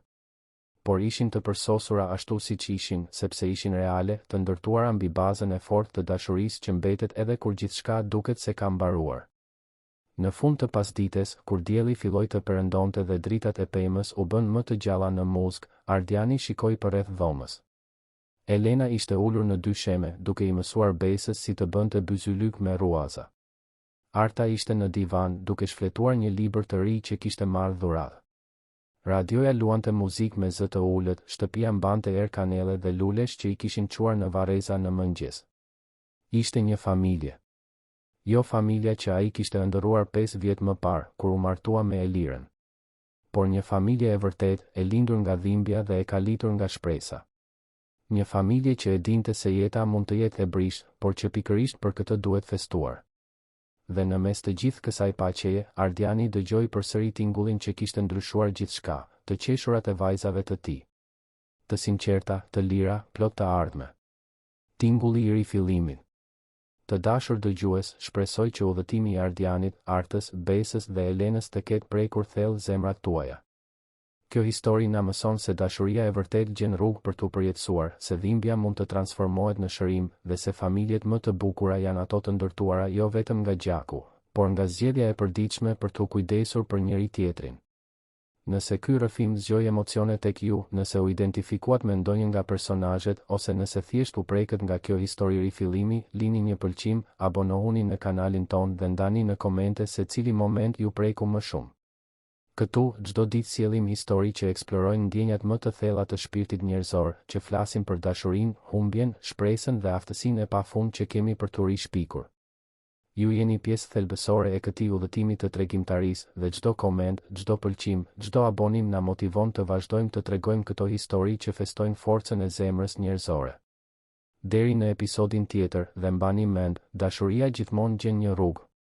Por ishin të përsosura ashtu siç ishin, sepse ishin reale, të ndërtuara mbi bazën e fortë të dashurisë që mbetet edhe kur gjithçka duket se ka mbaruar. Në fund të pasdites, kur dielli filloi të perëndonte dhe dritat e pemës u bën më të gjalla në muzg, Ardiani shikoi përreth dhomës. Elena ishte ulur në dy sheme, duke i mësuar Besës si të bënte byzylyk me ruaza. Arta ishte në divan, duke shfletuar një libër të ri që kishte marrë dhuratë. Radioja luante muzikë me zë të ulët, shtëpia mbante erë kanele dhe lulesh që i kishin çuar në varreza në mëngjes. Ishte një familje. Jo familja që ai kishte ndëruar 5 vjet më parë, kur u martua me Elirën. Por një familje e vërtet, e lindur nga dhimbja dhe e kalitur nga shpresa. Një familje që e dinte se jeta mund të jetë e brisht, por që pikërisht për këtë duhet festuar. Dhe në mes të gjithë kësaj paqeje, Ardiani dëgjoi përsëri tingullin që kishte ndryshuar gjithçka, të qeshurat e vajzave të tij. Të sinqerta, të lira, plot të ardhme. Tingulli i rifillimit. Të dashur dëgjues, shpresoj që udhëtimi i Ardianit, Artës, Besës dhe Elenës të ketë prekur thellë zemrat tuaja. Kjo histori na mëson se dashuria e vërtet gjen rrugë për t'u përjetësuar, se dhimbja mund të transformohet në shërim dhe se familjet më të bukura janë ato të ndërtuara jo vetëm nga gjaku, por nga zgjedhja e përditshme për t'u kujdesur për njëri tjetrin. Nëse ky rrëfim zgjoi emocione tek ju, nëse u identifikuat me ndonjë nga personazhet ose nëse thjesht u prekët nga kjo histori rifillimi, lini një pëlqim, abonohuni në kanalin ton dhe ndani në komente se cili moment ju preku më shumë. Këtu, çdo ditë sjellim histori që eksplorojnë ndjenjat më të thella të shpirtit njerëzor, që flasin për dashurinë, humbjen, shpresën dhe aftësinë e pafund që kemi për t'u rishpikur. Ju jeni pjesë thelbësore e këtij udhëtimi të tregimtarisë dhe çdo koment, çdo pëlqim, çdo abonim na motivon të vazhdojmë të tregojmë këto histori që festojnë forcën e zemrës njerëzore. Deri në episodin tjetër, dhe mbani mend, dashuria gjithmonë gjen një rrugë.